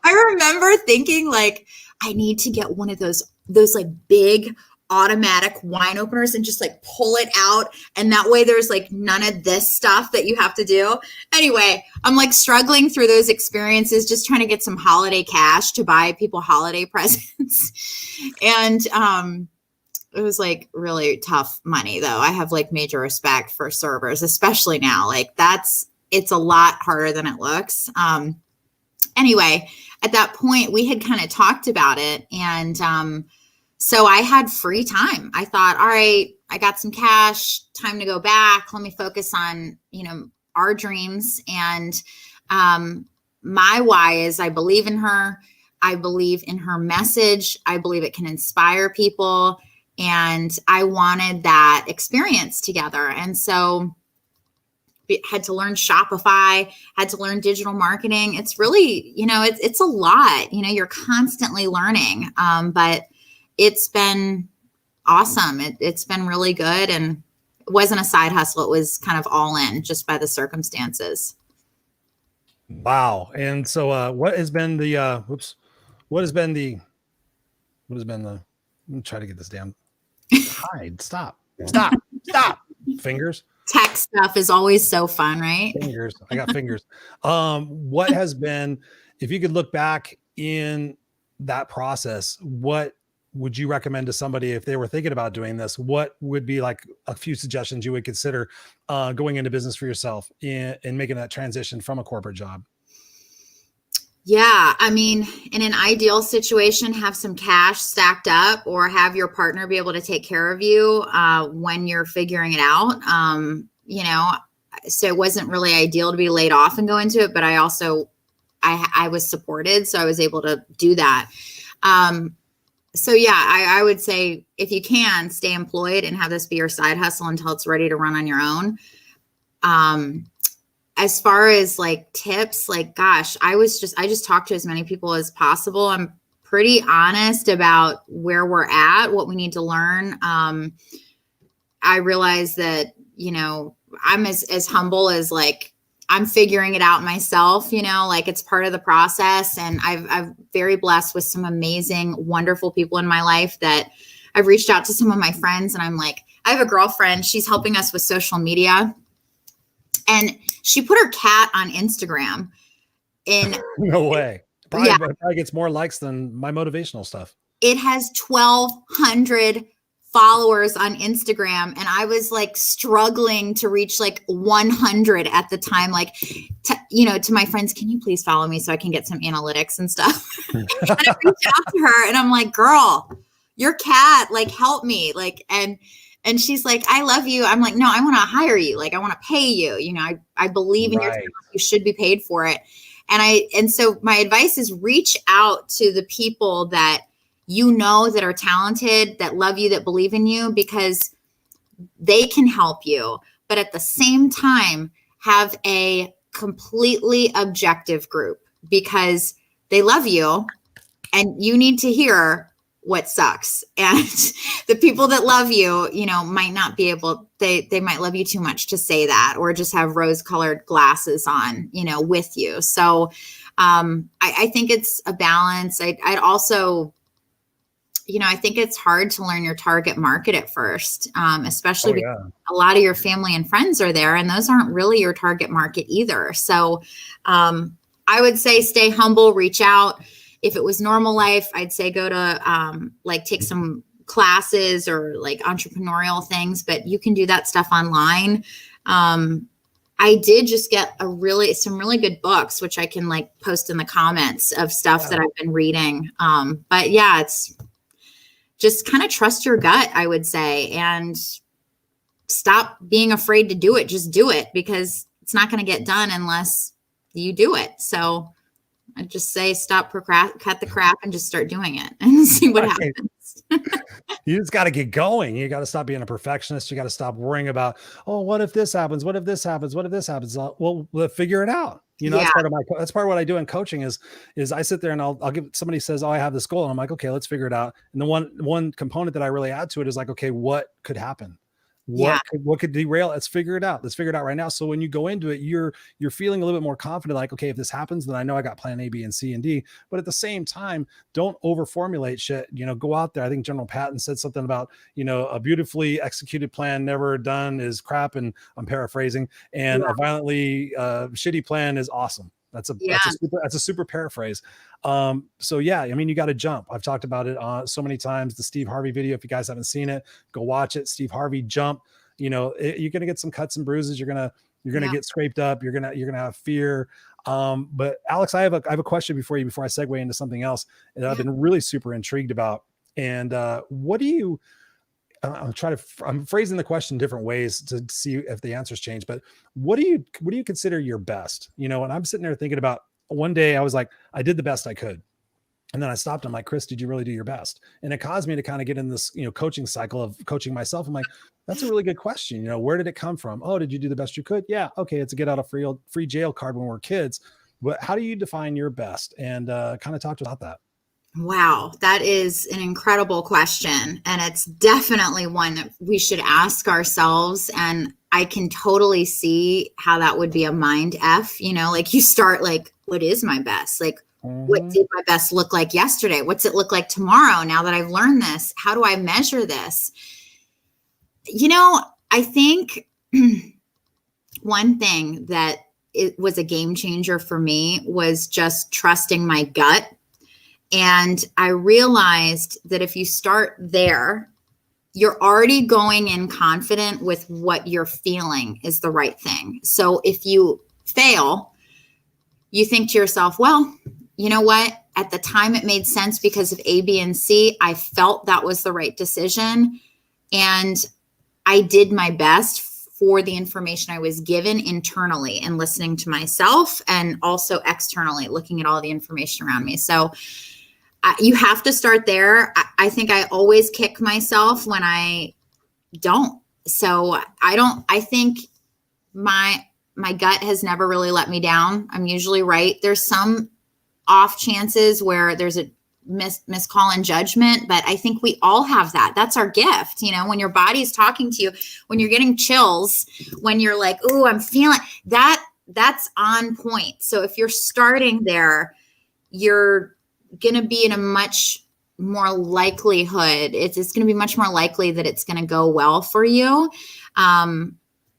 I remember thinking like, I need to get one of those like big automatic wine openers and just like pull it out. And that way there's like none of this stuff that you have to do. Anyway, I'm like struggling through those experiences, just trying to get some holiday cash to buy people holiday presents. And it was like really tough money though. I have like major respect for servers, especially now. Like it's a lot harder than it looks. Anyway, at that point we had kind of talked about it, and so I had free time. I thought, all right, I got some cash, time to go back. Let me focus on, our dreams. And my why is I believe in her. I believe in her message. I believe it can inspire people. And I wanted that experience together. And so had to learn Shopify, had to learn digital marketing. It's really, it's a lot, you're constantly learning. But it's been awesome. It's been really good. And it wasn't a side hustle. It was kind of all in just by the circumstances. Wow. And so what has been the, let me try to get this down. Hide. Stop. Fingers. Tech stuff is always so fun, right? Fingers. I got fingers. What has been, if you could look back in that process, what would you recommend to somebody if they were thinking about doing this? What would be like a few suggestions you would consider going into business for yourself and making that transition from a corporate job? Yeah. I mean, in an ideal situation, have some cash stacked up, or have your partner be able to take care of you when you're figuring it out. So it wasn't really ideal to be laid off and go into it, but I also, I was supported, so I was able to do that. So yeah, I would say if you can, stay employed and have this be your side hustle until it's ready to run on your own. As far as like tips, like, gosh, I just talked to as many people as possible. I'm pretty honest about where we're at, what we need to learn. I realize that, I'm as humble as like, I'm figuring it out myself, like it's part of the process. And I'm very blessed with some amazing, wonderful people in my life that I've reached out to some of my friends, and I'm like, I have a girlfriend, she's helping us with social media, and she put her cat on Instagram. And no way. Probably gets more likes than my motivational stuff. It has 1,200 followers on Instagram. And I was like struggling to reach like 100 at the time, like, to my friends, can you please follow me so I can get some analytics and stuff? And I reached out to her and I'm like, girl, your cat, like, help me. Like, and she's like, I love you. I'm like, no, I want to hire you. Like, I want to pay you. I believe in your talent. You should be paid for it. And so my advice is reach out to the people that that are talented, that love you, that believe in you, because they can help you. But at the same time, have a completely objective group, because they love you and you need to hear what sucks. And the people that love you, might not be able, they might love you too much to say that, or just have rose-colored glasses on, with you. So I think it's a balance. I'd also, I think it's hard to learn your target market at first, especially because a lot of your family and friends are there, and those aren't really your target market either. So I would say stay humble, reach out. If it was normal life, I'd say go to take some classes or like entrepreneurial things, but you can do that stuff online. I did just get some really good books, which I can like post in the comments of stuff that I've been reading. But yeah, it's just kind of trust your gut, I would say, and stop being afraid to do it. Just do it, because it's not going to get done unless you do it. So I just say, cut the crap and just start doing it and see what happens. You just got to get going. You got to stop being a perfectionist. You got to stop worrying about, oh, what if this happens? What if this happens? What if this happens? Well, figure it out. That's part of that's part of what I do in coaching is I sit there and I'll give somebody says, oh, I have this goal. And I'm like, okay, let's figure it out. And the one component that I really add to it is like, okay, what could happen? What could derail? Let's figure it out. Let's figure it out right now. So when you go into it, you're feeling a little bit more confident. Like, okay, if this happens, then I know I got plan A, B, and C and D. But at the same time, don't over formulate shit. Go out there. I think General Patton said something about, a beautifully executed plan never done is crap. And I'm paraphrasing. And a violently shitty plan is awesome. That's a super paraphrase. So yeah, I mean, you got to jump. I've talked about it so many times. The Steve Harvey video, if you guys haven't seen it, go watch it. Steve Harvey jump. You're going to get some cuts and bruises. You're going to get scraped up. You're going to have fear. But Alex, I have a question before I segue into something else that I've been really super intrigued about. And what do you? I'm phrasing the question different ways to see if the answers change, but what do you consider your best? And I'm sitting there thinking about one day I was like, I did the best I could. And then I stopped. I'm like, Chris, did you really do your best? And it caused me to kind of get in this, coaching cycle of coaching myself. I'm like, that's a really good question. Where did it come from? Oh, did you do the best you could? Yeah. Okay. It's a get out of free jail card when we're kids, but how do you define your best? And kind of talk about that. Wow, that is an incredible question. And it's definitely one that we should ask ourselves. And I can totally see how that would be a mind F, like you start like, what is my best? Like, what did my best look like yesterday? What's it look like tomorrow? Now that I've learned this, how do I measure this? I think one thing that it was a game changer for me was just trusting my gut. And I realized that if you start there, you're already going in confident with what you're feeling is the right thing. So if you fail, you think to yourself, well, you know what? At the time it made sense because of A, B, and C. I felt that was the right decision. And I did my best for the information I was given internally and listening to myself and also externally looking at all the information around me. So you have to start there. I think I always kick myself when I don't. So I think my gut has never really let me down. I'm usually right. There's some off chances where there's a miscall in judgment, but I think we all have that. That's our gift. When your body's talking to you, when you're getting chills, when you're like, ooh, I'm feeling that's on point. So if you're starting there, you're going to be in a much more likelihood. It's going to be much more likely that it's going to go well for you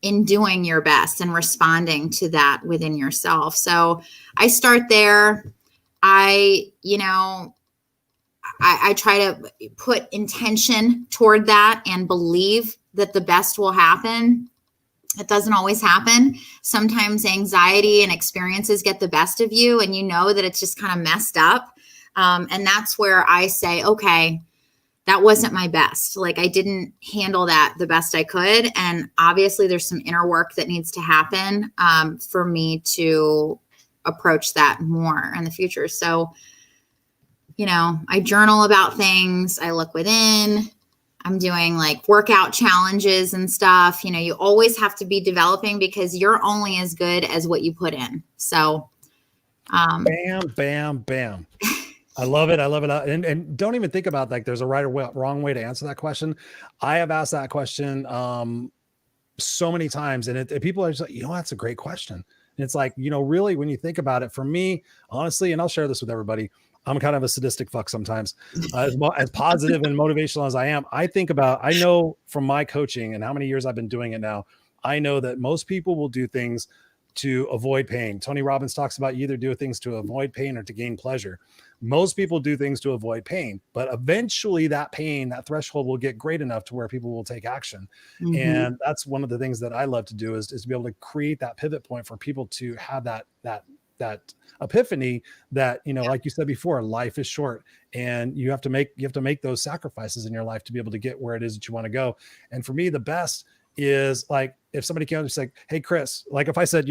in doing your best and responding to that within yourself. So I start there. I try to put intention toward that and believe that the best will happen. It doesn't always happen. Sometimes anxiety and experiences get the best of you and that it's just kind of messed up. And that's where I say, okay, that wasn't my best. Like I didn't handle that the best I could. And obviously there's some inner work that needs to happen for me to approach that more in the future. So, I journal about things. I look within. I'm doing like workout challenges and stuff. You always have to be developing because you're only as good as what you put in. So, bam, bam, bam. I love it. I love it. And don't even think about like there's a right or wrong way to answer that question. I have asked that question so many times and people are just like, that's a great question. And it's like, really, when you think about it, for me, honestly, and I'll share this with everybody, I'm kind of a sadistic fuck sometimes. As positive and motivational as I am, I know from my coaching and how many years I've been doing it now, I know that most people will do things to avoid pain. Tony Robbins talks about you either do things to avoid pain or to gain pleasure. Most people do things to avoid pain, but eventually that pain, that threshold will get great enough to where people will take action. Mm-hmm. And that's one of the things that I love to do is to be able to create that pivot point for people to have that epiphany that, like you said before, life is short and you have to make those sacrifices in your life to be able to get where it is that you want to go. And for me, the best is like, if somebody came up and said, hey, Chris, like if I said,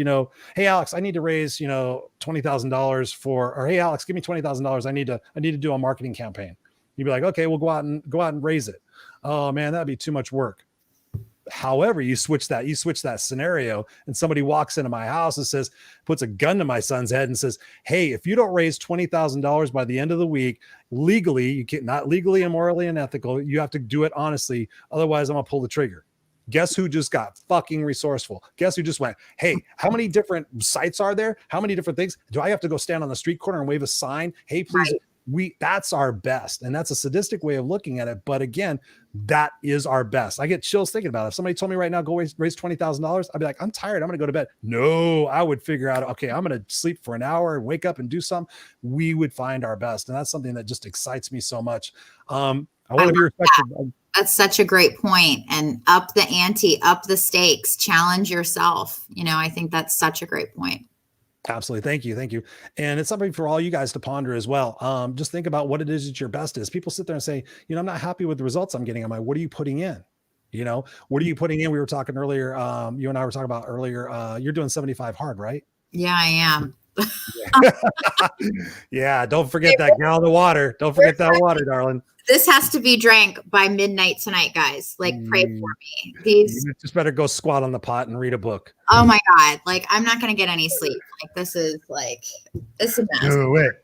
hey, Alex, I need to raise, $20,000 or hey, Alex, give me $20,000. I need to do a marketing campaign. You'd be like, okay, we'll go out and raise it. Oh man, that'd be too much work. However, you switch that scenario, and somebody walks into my house and puts a gun to my son's head and says, hey, if you don't raise $20,000 by the end of the week, legally, you can't, not legally and morally and ethical, you have to do it honestly. Otherwise, I'm gonna pull the trigger. Guess who just got fucking resourceful? Guess who just went, hey, how many different sites are there? How many different things? Do I have to go stand on the street corner and wave a sign? Hey, please. Right. That's our best. And that's a sadistic way of looking at it. But again, that is our best. I get chills thinking about it. If somebody told me right now, go raise $20,000, I'd be like, I'm tired. I'm going to go to bed. No, I would figure out, okay, I'm going to sleep for an hour and wake up and do something. We would find our best. And that's something that just excites me so much. I want to be respectful. That's such a great point. And up the ante, up the stakes, challenge yourself. I think that's such a great point. Absolutely. Thank you. And it's something for all you guys to ponder as well. Just think about what it is that your best is. People sit there and say, I'm not happy with the results I'm getting. What are you putting in? What are you putting in? We were talking earlier. You and I were talking about earlier. You're doing 75 hard, right? Yeah, I am. Yeah. Don't forget that gallon of water. Don't forget that water, darling. This has to be drank by midnight tonight, guys. Pray for me. You just better go squat on the pot and read a book. Oh my God. I'm not going to get any sleep. This is a mess.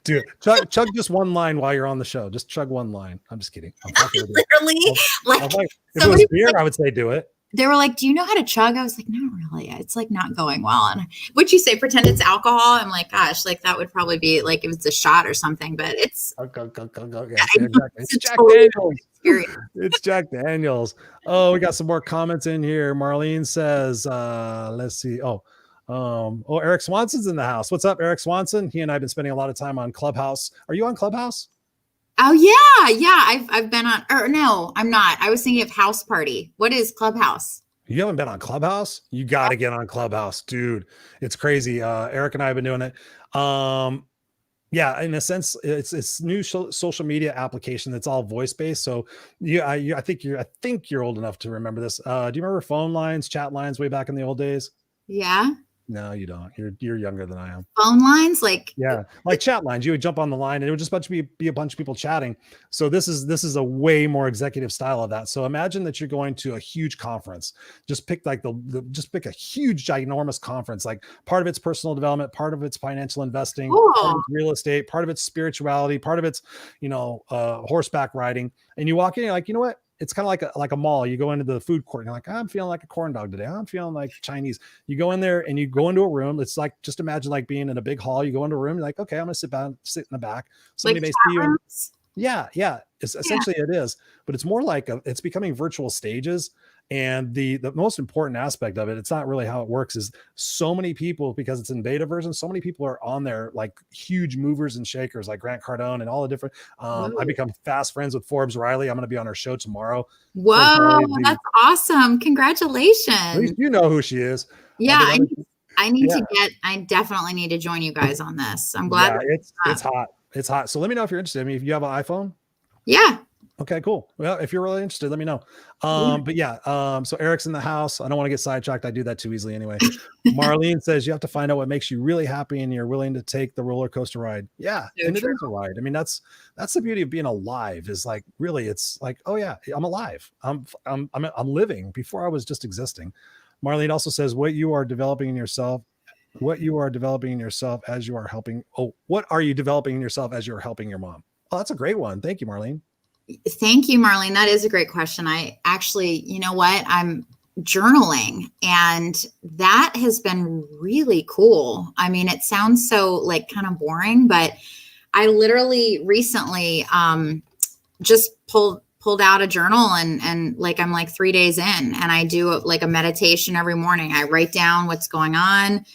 Do it. Chug just one line while you're on the show. Just chug one line. I'm just kidding. Literally. If it was beer, I would say do it. They were like, do you know how to chug? I was like, not really. It's not going well. And would you say pretend it's alcohol? I'm like, gosh, that would probably be if it's a shot or something, but it's It's Jack Daniels. It's Jack Daniels. Oh, we got some more comments in here. Marlene says, let's see. Eric Swanson's in the house. What's up, Eric Swanson? He and I have been spending a lot of time on Clubhouse. Are you on Clubhouse? Oh yeah. I've been on, or no, I'm not. I was thinking of House Party. What is Clubhouse? You haven't been on Clubhouse? You got to get on Clubhouse, dude. It's crazy. Eric and I have been doing it. Yeah, in a sense, it's new social media application that's all voice based. So I think you're old enough to remember this. Do you remember phone lines, chat lines way back in the old days? Yeah. No, you don't. You're younger than I am. Phone lines, like chat lines. You would jump on the line, and it would just be a bunch of people chatting. So this is a way more executive style of that. So imagine that you're going to a huge conference. Just pick just pick a huge, ginormous conference. Like part of it's personal development, part of it's financial investing, part of it's real estate, part of it's spirituality, part of it's horseback riding. And you walk in, you're like, you know what? It's kind of like a mall. You go into the food court and you're like, I'm feeling like a corn dog today. I'm feeling like Chinese. You go in there and you go into a room. It's like, just imagine being in a big hall. You go into a room. You're like, okay, I'm going to sit in the back. Somebody may see you. Yeah. Essentially it is, but it's more like it's becoming virtual stages. And the most important aspect of it, it's not really how it works, is so many people, because it's in beta version, so many people are on there, like huge movers and shakers, like Grant Cardone and all the different, I become fast friends with Forbes Riley. I'm going to be on her show tomorrow. Whoa, that's awesome. Congratulations. At least you know who she is. Yeah. I definitely need to join you guys on this. I'm glad. It's hot. It's hot. So let me know if you're interested. I mean, if you have an iPhone. Yeah. Okay, cool. Well, if you're really interested, let me know. So Eric's in the house. I don't want to get sidetracked. I do that too easily anyway. Marlene says you have to find out what makes you really happy and you're willing to take the roller coaster ride. Yeah. So and it is a ride. I mean, that's the beauty of being alive, is like, really, it's like, oh yeah, I'm alive. I'm living before I was just existing. Marlene also says what you are developing in yourself as you are helping. Oh, what are you developing in yourself as you're helping your mom? Oh, that's a great one. Thank you, Marlene. Thank you, Marlene. That is a great question. I actually, you know what? I'm journaling, and that has been really cool. I mean, it sounds so kind of boring, but I literally recently just pulled out a journal and I'm 3 days in, and I do a meditation every morning. I write down what's going on.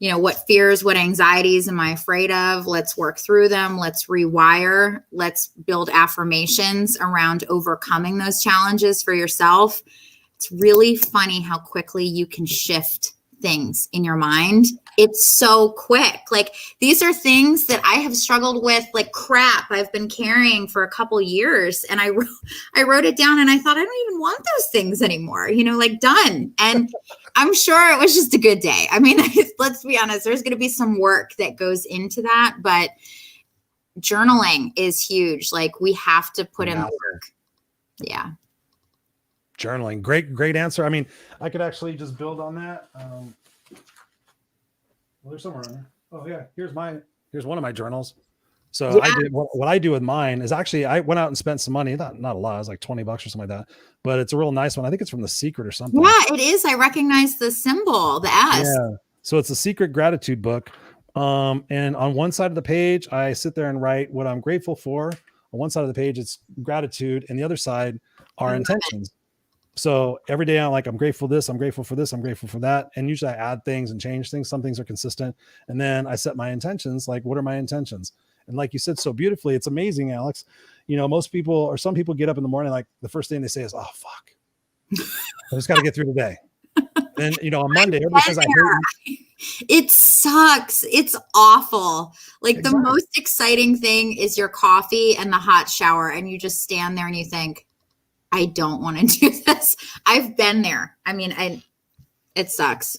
What fears, what anxieties am I afraid of? Let's work through them. Let's rewire. Let's build affirmations around overcoming those challenges for yourself. It's really funny how quickly you can shift things in your mind. It's so quick. These are things that I have struggled with, crap I've been carrying for a couple years. And I wrote it down, and I thought, I don't even want those things anymore, done. And I'm sure it was just a good day. I mean, let's be honest, there's going to be some work that goes into that, but journaling is huge. We have to put in the work. Yeah. Journaling. Great answer. I mean, I could actually just build on that. Well, there's somewhere on there. Oh yeah, here's one of my journals. So I did what I do with mine is actually I went out and spent some money, not a lot, it was like $20 or something like that, but it's a real nice one. I think it's from The Secret or something. Yeah, it is. I recognize the symbol, the S. Yeah. So it's a secret gratitude book. And on one side of the page, I sit there and write what I'm grateful for. On one side of the page, it's gratitude, and the other side are intentions. So every day I'm like, I'm grateful for this, I'm grateful for this, I'm grateful for that. And usually I add things and change things. Some things are consistent. And then I set my intentions, like, what are my intentions? And like you said so beautifully, it's amazing, Alex. You know, most people or some people get up in the morning, like the first thing they say is, oh, fuck. I just got to get through the day. Then, you know, on Monday, everybody says, I hate you. It sucks. It's awful. Like the most exciting thing is your coffee and the hot shower. And you just stand there and you think, I don't want to do this. I've been there. I mean, it sucks.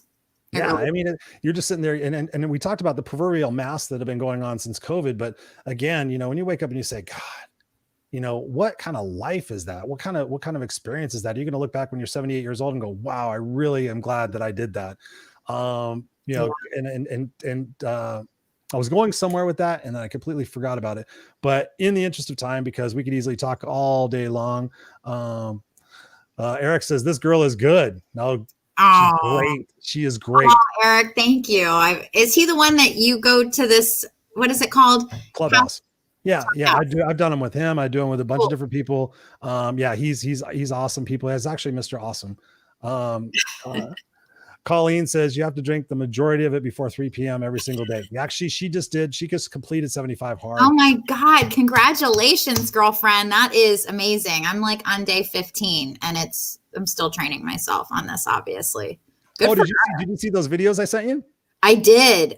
Yeah, I mean, you're just sitting there, and we talked about the proverbial masks that have been going on since COVID. But again, you know, when you wake up and you say, God, you know, what kind of life is that? What kind of experience is that? You're going to look back when you're 78 years old and go, wow, I really am glad that I did that. You know, and I was going somewhere with that, and then I completely forgot about it. But in the interest of time, because we could easily talk all day long, Eric says this girl is good. No. She's great. She is great. Oh, Eric, thank you. Is he the one that you go to this? What is it called? Clubhouse. Yeah. I've done them with him. I do them with a bunch of different people. Yeah, he's awesome. People. He's actually Mr. Awesome. Colleen says you have to drink the majority of it before 3 p.m. every single day. Actually, she just did. She just completed 75 hard. Oh my God. Congratulations, girlfriend. That is amazing. I'm like on day 15 and I'm still training myself on this, obviously. Good did you see those videos I sent you? I did.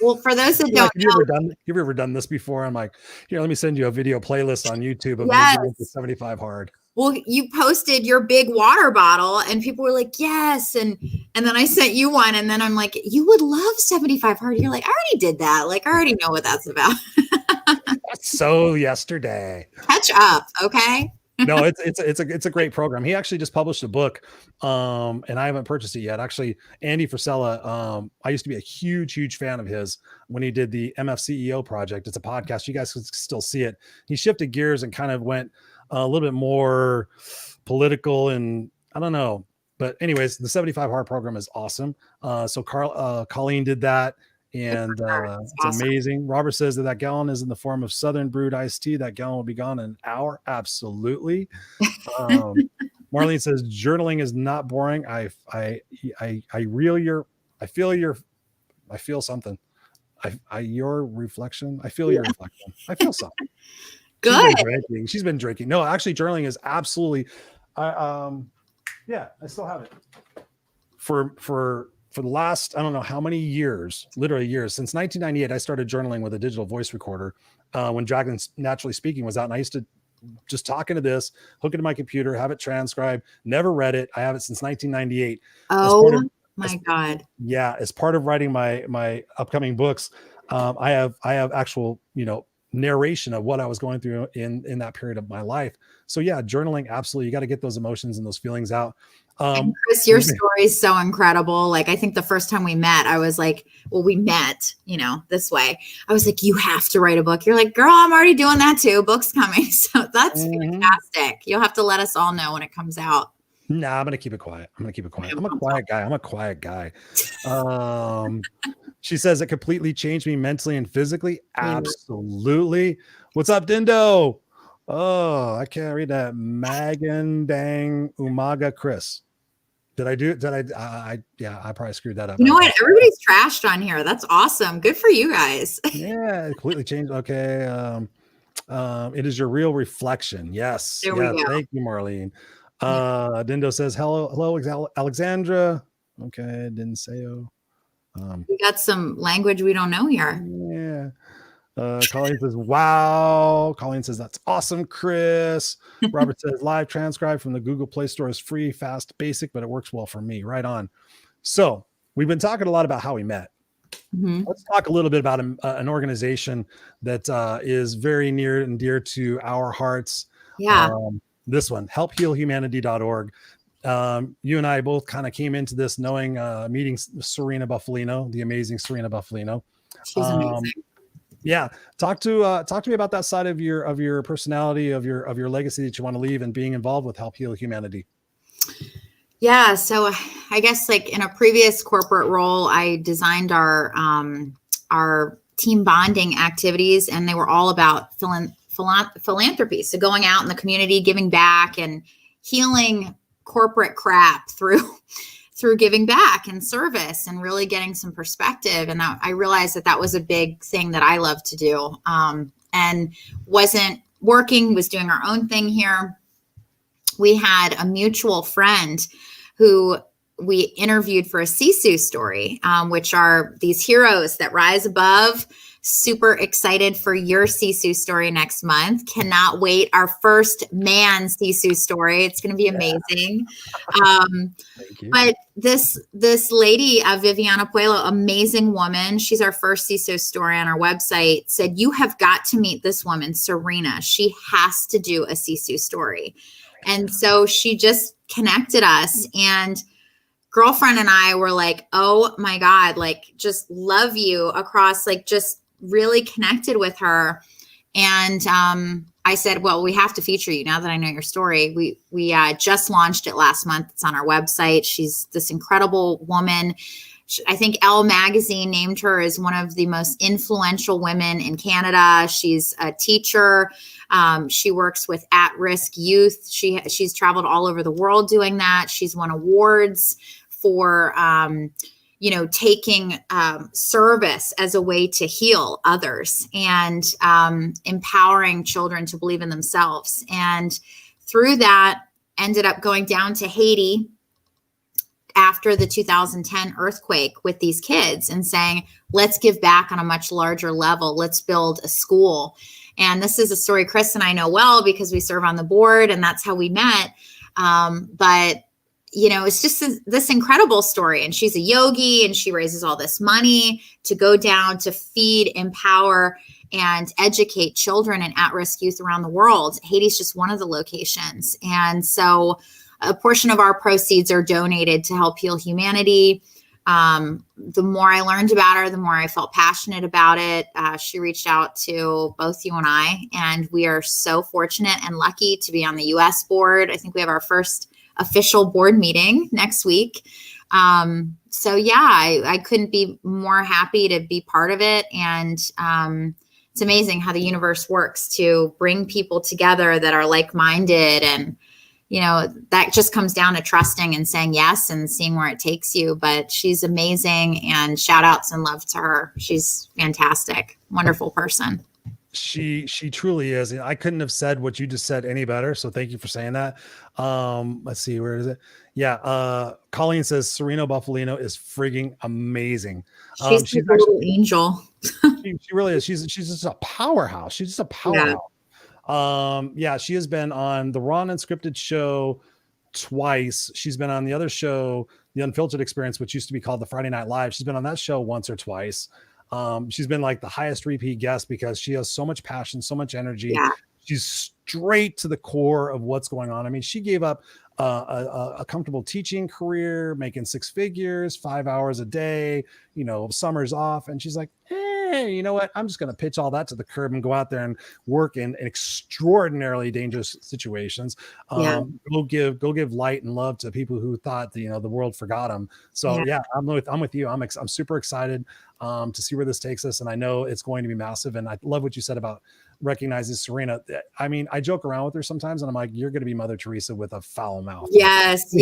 Well, for those that don't know. You've ever done this before? I'm like, here, let me send you a video playlist on YouTube of me doing 75 hard. Well, you posted your big water bottle and people were like, yes. And then I sent you one and then I'm like, you would love 75 hard. You're like, I already did that. Like, I already know what that's about. So yesterday. Catch up. Okay. No, it's a great program. He actually just published a book, and I haven't purchased it yet. Actually, Andy Frisella, I used to be a huge fan of his when he did the MFCEO project. It's a podcast. You guys can still see it. He shifted gears and kind of went a little bit more political, and I don't know. But anyways, the 75 Hard program is awesome. So Colleen did that. And it's awesome. Amazing. Robert says that gallon is in the form of Southern brewed iced tea. That gallon will be gone in an hour. Absolutely. Marlene says journaling is not boring. I feel something. Your reflection. I feel your reflection. I feel something. Good. She's been drinking. No, actually, journaling is absolutely. I still have it for the last, I don't know how many years, literally years, since 1998, I started journaling with a digital voice recorder when Dragons Naturally Speaking was out. And I used to just talk into this, hook it to my computer, have it transcribed, never read it. I have it since 1998. Oh my God. Yeah. As part of writing my upcoming books, I have actual, narration of what I was going through in that period of my life. So yeah, journaling, absolutely. You got to get those emotions and those feelings out. And Chris, your story is so incredible. Like, I think the first time we met, I was like, well, we met, this way. I was like, you have to write a book. You're like, girl, I'm already doing that too. Book's coming. So that's fantastic. You'll have to let us all know when it comes out. Nah, I'm going to keep it quiet. I'm a quiet guy. She says it completely changed me mentally and physically. Absolutely. What's up, Dindo? Oh, I can't read that. Magan Dang Umaga Chris. Did I probably screwed that up. You know what? Everybody's trashed on here. That's awesome. Good for you guys. Yeah, completely changed. Okay. It is your real reflection. Yes. There we go. Thank you, Marlene. Dindo says, hello, Alexandra. Okay, didn't say we got some language we don't know here. Yeah. Colleen says, wow. Colleen says, that's awesome, Chris. Robert says, live transcribe from the Google Play Store is free, fast, basic, but it works well for me. Right on. So we've been talking a lot about how we met. Mm-hmm. Let's talk a little bit about an organization that is very near and dear to our hearts. Yeah. this one, helphealhumanity.org. You and I both kind of came into this knowing, meeting Serena Buffalino, the amazing Serena Buffalino. She's amazing. Yeah. Talk to me about that side of your personality, of your legacy that you want to leave, and being involved with Help Heal Humanity. Yeah. So I guess like in a previous corporate role, I designed our team bonding activities, and they were all about philanthropy. So going out in the community, giving back and healing corporate crap through giving back and service, and really getting some perspective. And I realized that was a big thing that I love to do, and wasn't working, was doing our own thing here. We had a mutual friend who we interviewed for a Sisu story, which are these heroes that rise above. Super excited for your Sisu story next month. Cannot wait. Our first man Sisu story. It's going to be amazing. Thank you. But this lady, Viviana Puello, amazing woman. She's our first Sisu story on our website, said, you have got to meet this woman, Serena. She has to do a Sisu story. And so she just connected us, and girlfriend and I were like, oh my God, like just love you across, like just really connected with her. And I said, well, we have to feature you now that I know your story. We just launched it last month. It's on our website. She's this incredible woman. I think Elle magazine named her as one of the most influential women in Canada. She's a teacher. She works with at-risk youth. She's traveled all over the world doing that. She's won awards for taking service as a way to heal others, and empowering children to believe in themselves. And through that, ended up going down to Haiti after the 2010 earthquake with these kids and saying, let's give back on a much larger level. Let's build a school. And this is a story Chris and I know well because we serve on the board, and that's how we met. But it's just this incredible story. And she's a yogi, and she raises all this money to go down to feed, empower, and educate children and at-risk youth around the world. Haiti's just one of the locations. And so a portion of our proceeds are donated to Help Heal Humanity. The more I learned about her, the more I felt passionate about it. She reached out to both you and I, and we are so fortunate and lucky to be on the US board. I think we have our first official board meeting next week. So yeah, I couldn't be more happy to be part of it. And it's amazing how the universe works to bring people together that are like-minded. And, that just comes down to trusting and saying yes and seeing where it takes you. But she's amazing, and shout outs and love to her. She's fantastic, wonderful person. She truly is. I couldn't have said what you just said any better. So thank you for saying that. Let's see, where is it? Yeah. Colleen says Serena Buffalino is frigging amazing. She's a little angel. she really is. She's just a powerhouse. She's just a powerhouse. Yeah. She has been on the Raw&Unscripted show twice. She's been on the other show, The Unfiltered Experience, which used to be called the Friday Night Live. She's been on that show once or twice. She's been like the highest repeat guest because she has so much passion, so much energy. Yeah. She's straight to the core of what's going on. I mean, she gave up a comfortable teaching career, making 6 figures, 5 hours a day, summers off. And she's like, hey, you know what? I'm just going to pitch all that to the curb and go out there and work in extraordinarily dangerous situations. Go give light and love to people who thought the world forgot them. So yeah, I'm with you. I'm super excited to see where this takes us. And I know it's going to be massive. And I love what you said about recognizing Serena. I mean, I joke around with her sometimes, and I'm like, you're going to be Mother Teresa with a foul mouth. Yes.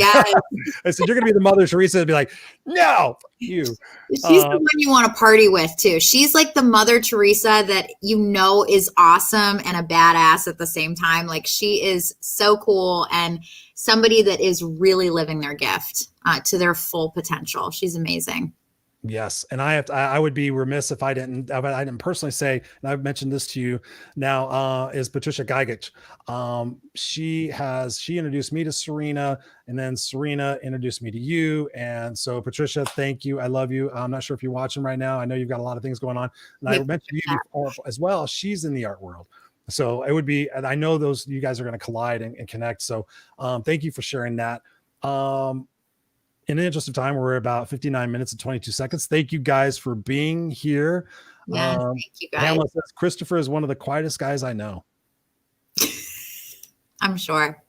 I said, you're going to be the Mother Teresa to be like, no, you. She's the one you want to party with too. She's like the Mother Teresa that is awesome and a badass at the same time. Like, she is so cool and somebody that is really living their gift to their full potential. She's amazing. Yes. And I would be remiss if I didn't personally say, and I've mentioned this to you now, is Patricia Geige. She introduced me to Serena, and then Serena introduced me to you. And so Patricia, thank you. I love you. I'm not sure if you're watching right now. I know you've got a lot of things going on. And I mentioned you before as well. She's in the art world. So it would be, and I know those, you guys are going to collide and connect. So thank you for sharing that. In the interest of time, we're about 59 minutes and 22 seconds. Thank you guys for being here. Yeah, thank you guys. Pamela says Christopher is one of the quietest guys I know. I'm sure.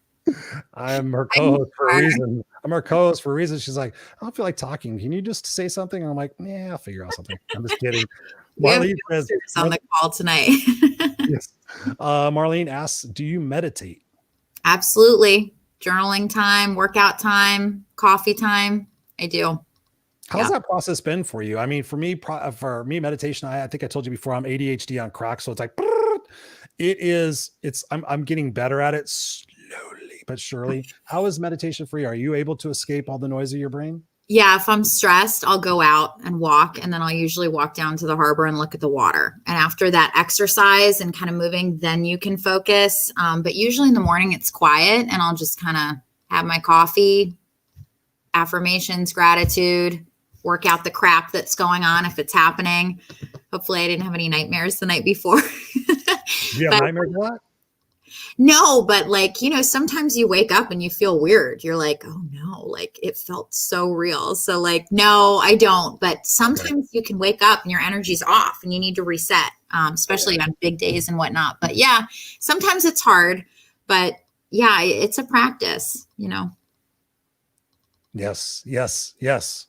I'm her co-host for a reason. I'm her co-host for a reason. She's like, I don't feel like talking. Can you just say something? And I'm like, yeah, I'll figure out something. I'm just kidding. Marlene says on the call tonight. Yes. Marlene asks, do you meditate? Absolutely. Journaling time, workout time, coffee time. I do. How's that process been for you? I mean, for me, meditation, I think I told you before, I'm ADHD on crack. So it's like, I'm getting better at it slowly, but surely. How is meditation for you? Are you able to escape all the noise of your brain? Yeah. If I'm stressed, I'll go out and walk, and then I'll usually walk down to the harbor and look at the water. And after that exercise and kind of moving, then you can focus. But usually in the morning it's quiet, and I'll just kind of have my coffee, affirmations, gratitude, work out the crap that's going on if it's happening. Hopefully I didn't have any nightmares the night before. Do you have nightmares a lot? No, but like, sometimes you wake up and you feel weird. You're like, oh no, like it felt so real. So like, no, I don't. But sometimes you can wake up and your energy's off and you need to reset, especially on big days and whatnot. But yeah, sometimes it's hard, but yeah, it's a practice, Yes, yes, yes.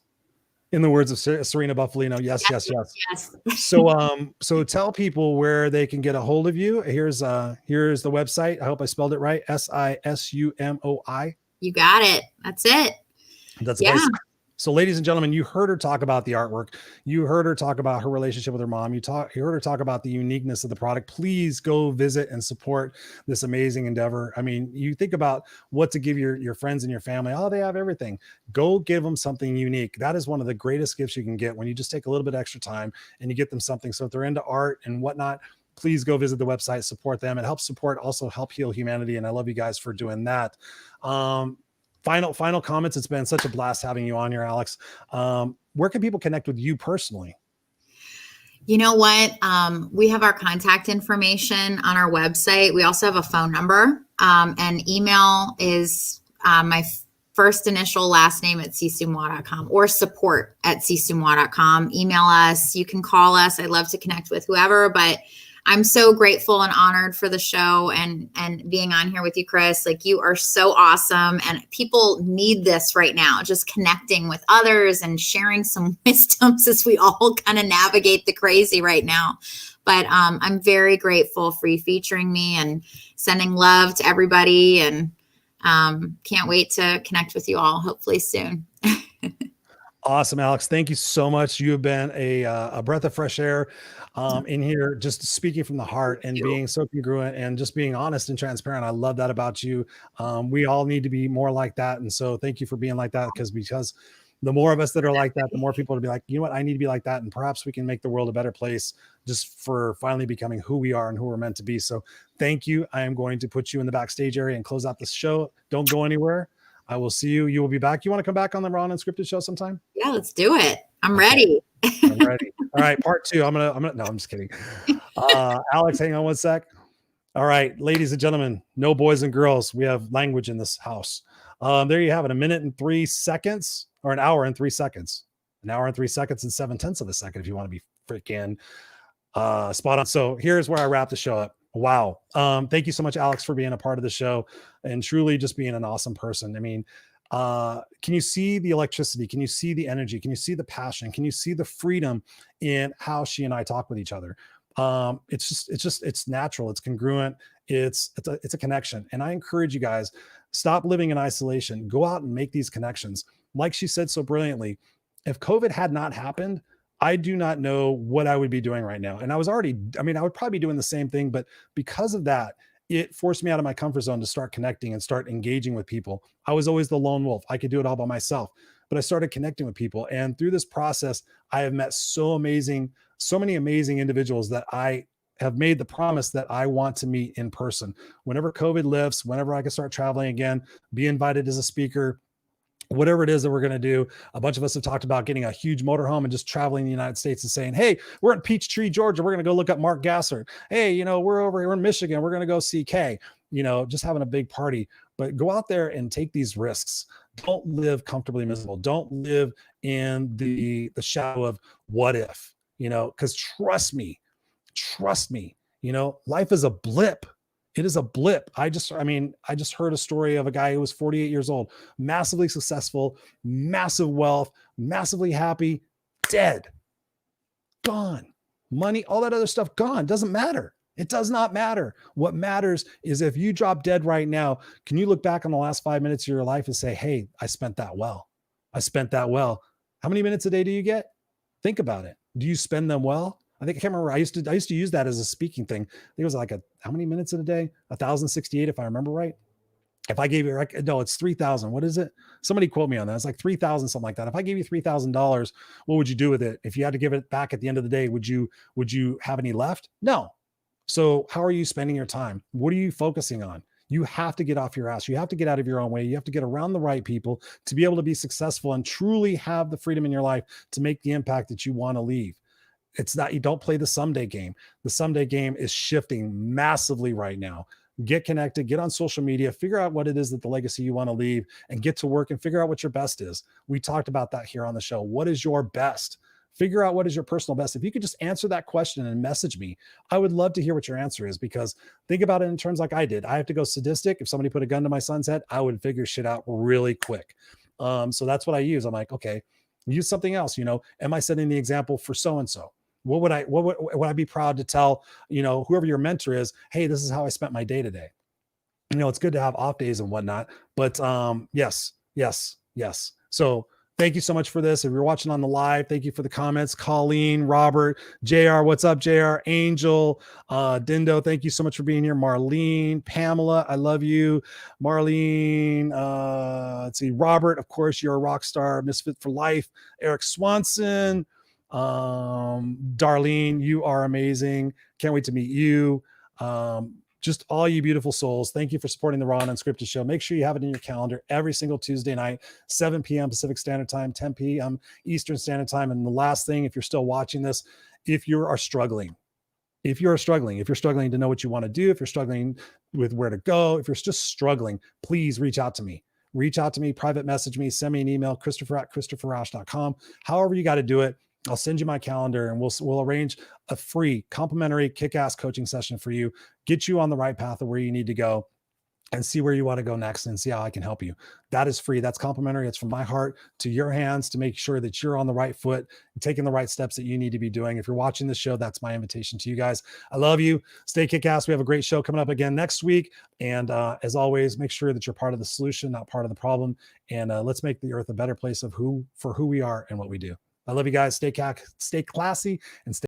In the words of Serena Buffalino, yes. So tell people where they can get a hold of you. Here's the website. I hope I spelled it right. SISUMOI. You got it. That's it. That's amazing. So ladies and gentlemen, you heard her talk about the artwork. You heard her talk about her relationship with her mom. You heard her talk about the uniqueness of the product. Please go visit and support this amazing endeavor. I mean, you think about what to give your friends and your family. Oh, they have everything. Go give them something unique. That is one of the greatest gifts you can get when you just take a little bit extra time and you get them something. So if they're into art and whatnot, please go visit the website, support them. It helps also help heal humanity. And I love you guys for doing that. Final comments. It's been such a blast having you on here, Alex. Where can people connect with you personally? You know what? We have our contact information on our website. We also have a phone number, and email is my first initial last name at ccsumois.com or support@ccsumois.com. Email us. You can call us. I'd love to connect with whoever, but I'm so grateful and honored for the show and being on here with you, Chris. Like, you are so awesome. And people need this right now, just connecting with others and sharing some wisdoms as we all kind of navigate the crazy right now. But I'm very grateful for you featuring me and sending love to everybody. And can't wait to connect with you all, hopefully soon. Awesome, Alex. Thank you so much. You have been a breath of fresh air in here, just speaking from the heart and being so congruent and just being honest and transparent. I love that about you. We all need to be more like that. And so thank you for being like that, because the more of us that are like that, the more people will be like, you know what, I need to be like that. And perhaps we can make the world a better place just for finally becoming who we are and who we're meant to be. So thank you. I am going to put you in the backstage area and close out this show. Don't go anywhere. I will see you. You will be back. You want to come back on the Raw&Unscripted show sometime? Yeah, let's do it. I'm ready. I'm ready. All right. Part 2. No, I'm just kidding. Alex, hang on one sec. All right, ladies and gentlemen, no boys and girls. We have language in this house. There you have it. 1 minute and 3 seconds, or an hour and 3 seconds. An hour and 3 seconds and 7/10 of a second, if you want to be freaking spot on. So here's where I wrap the show up. Wow. Thank you so much, Alex, for being a part of the show and truly just being an awesome person. I mean, can you see the electricity? Can you see the energy? Can you see the passion? Can you see the freedom in how she and I talk with each other? It's natural. It's congruent. It's a connection. And I encourage you guys, stop living in isolation. Go out and make these connections. Like she said so brilliantly, if COVID had not happened, I do not know what I would be doing right now. And I would probably be doing the same thing, but because of that, it forced me out of my comfort zone to start connecting and start engaging with people. I was always the lone wolf. I could do it all by myself, but I started connecting with people. And through this process, I have met so many amazing individuals that I have made the promise that I want to meet in person. Whenever COVID lifts, whenever I can start traveling again, be invited as a speaker, whatever it is that we're going to do. A bunch of us have talked about getting a huge motorhome and just traveling the United States and saying, hey, we're in Peachtree, Georgia. We're going to go look up Mark Gasser. Hey, we're over here in Michigan. We're going to go see Kay, just having a big party. But go out there and take these risks. Don't live comfortably miserable. Don't live in the shadow of what if, because trust me, life is a blip. It is a blip. I just heard a story of a guy who was 48 years old, massively successful, massive wealth, massively happy, dead, gone. Money, all that other stuff, gone. Doesn't matter. It does not matter. What matters is if you drop dead right now, can you look back on the last 5 minutes of your life and say, hey, I spent that well. I spent that well. How many minutes a day do you get? Think about it. Do you spend them well? I can't remember. I used to use that as a speaking thing. I think it was like how many minutes in a day? 1,068, if I remember right. If I gave you, no, it's 3,000. What is it? Somebody quote me on that. It's like 3,000, something like that. If I gave you $3,000, what would you do with it? If you had to give it back at the end of the day, would you have any left? No. So how are you spending your time? What are you focusing on? You have to get off your ass. You have to get out of your own way. You have to get around the right people to be able to be successful and truly have the freedom in your life to make the impact that you want to leave. It's not, you don't play the someday game. The someday game is shifting massively right now. Get connected, get on social media, figure out what it is that the legacy you want to leave, and get to work and figure out what your best is. We talked about that here on the show. What is your best? Figure out what is your personal best. If you could just answer that question and message me, I would love to hear what your answer is, because think about it in terms like I did. I have to go sadistic. If somebody put a gun to my son's head, I would figure shit out really quick. So that's what I use. I'm like, okay, use something else. Am I setting the example for so-and-so? What would I be proud to tell, whoever your mentor is, hey, this is how I spent my day today. It's good to have off days and whatnot, but yes. So thank you so much for this. If you're watching on the live, thank you for the comments. Colleen, Robert, JR, what's up, JR? Angel, Dindo, thank you so much for being here. Marlene, Pamela, I love you. Marlene, let's see, Robert, of course, you're a rock star, misfit for life. Eric Swanson, Darlene, you are amazing. Can't wait to meet you. Just all you beautiful souls. Thank you for supporting the Raw and Unscripted show. Make sure you have it in your calendar every single Tuesday night, 7 p.m. Pacific Standard Time, 10 p.m. Eastern Standard Time. And the last thing, if you're still watching this, if you're struggling to know what you want to do, if you're struggling with where to go, if you're just struggling, please reach out to me. Private message me, send me an email, Christopher@ChristopherRausch.com. However you got to do it. I'll send you my calendar and we'll arrange a free complimentary kick-ass coaching session for you, get you on the right path of where you need to go and see where you want to go next and see how I can help you. That is free. That's complimentary. It's from my heart to your hands to make sure that you're on the right foot and taking the right steps that you need to be doing. If you're watching this show, that's my invitation to you guys. I love you. Stay kick-ass. We have a great show coming up again next week. And as always, make sure that you're part of the solution, not part of the problem. And let's make the earth a better place for who we are and what we do. I love you guys. Stay classy and stay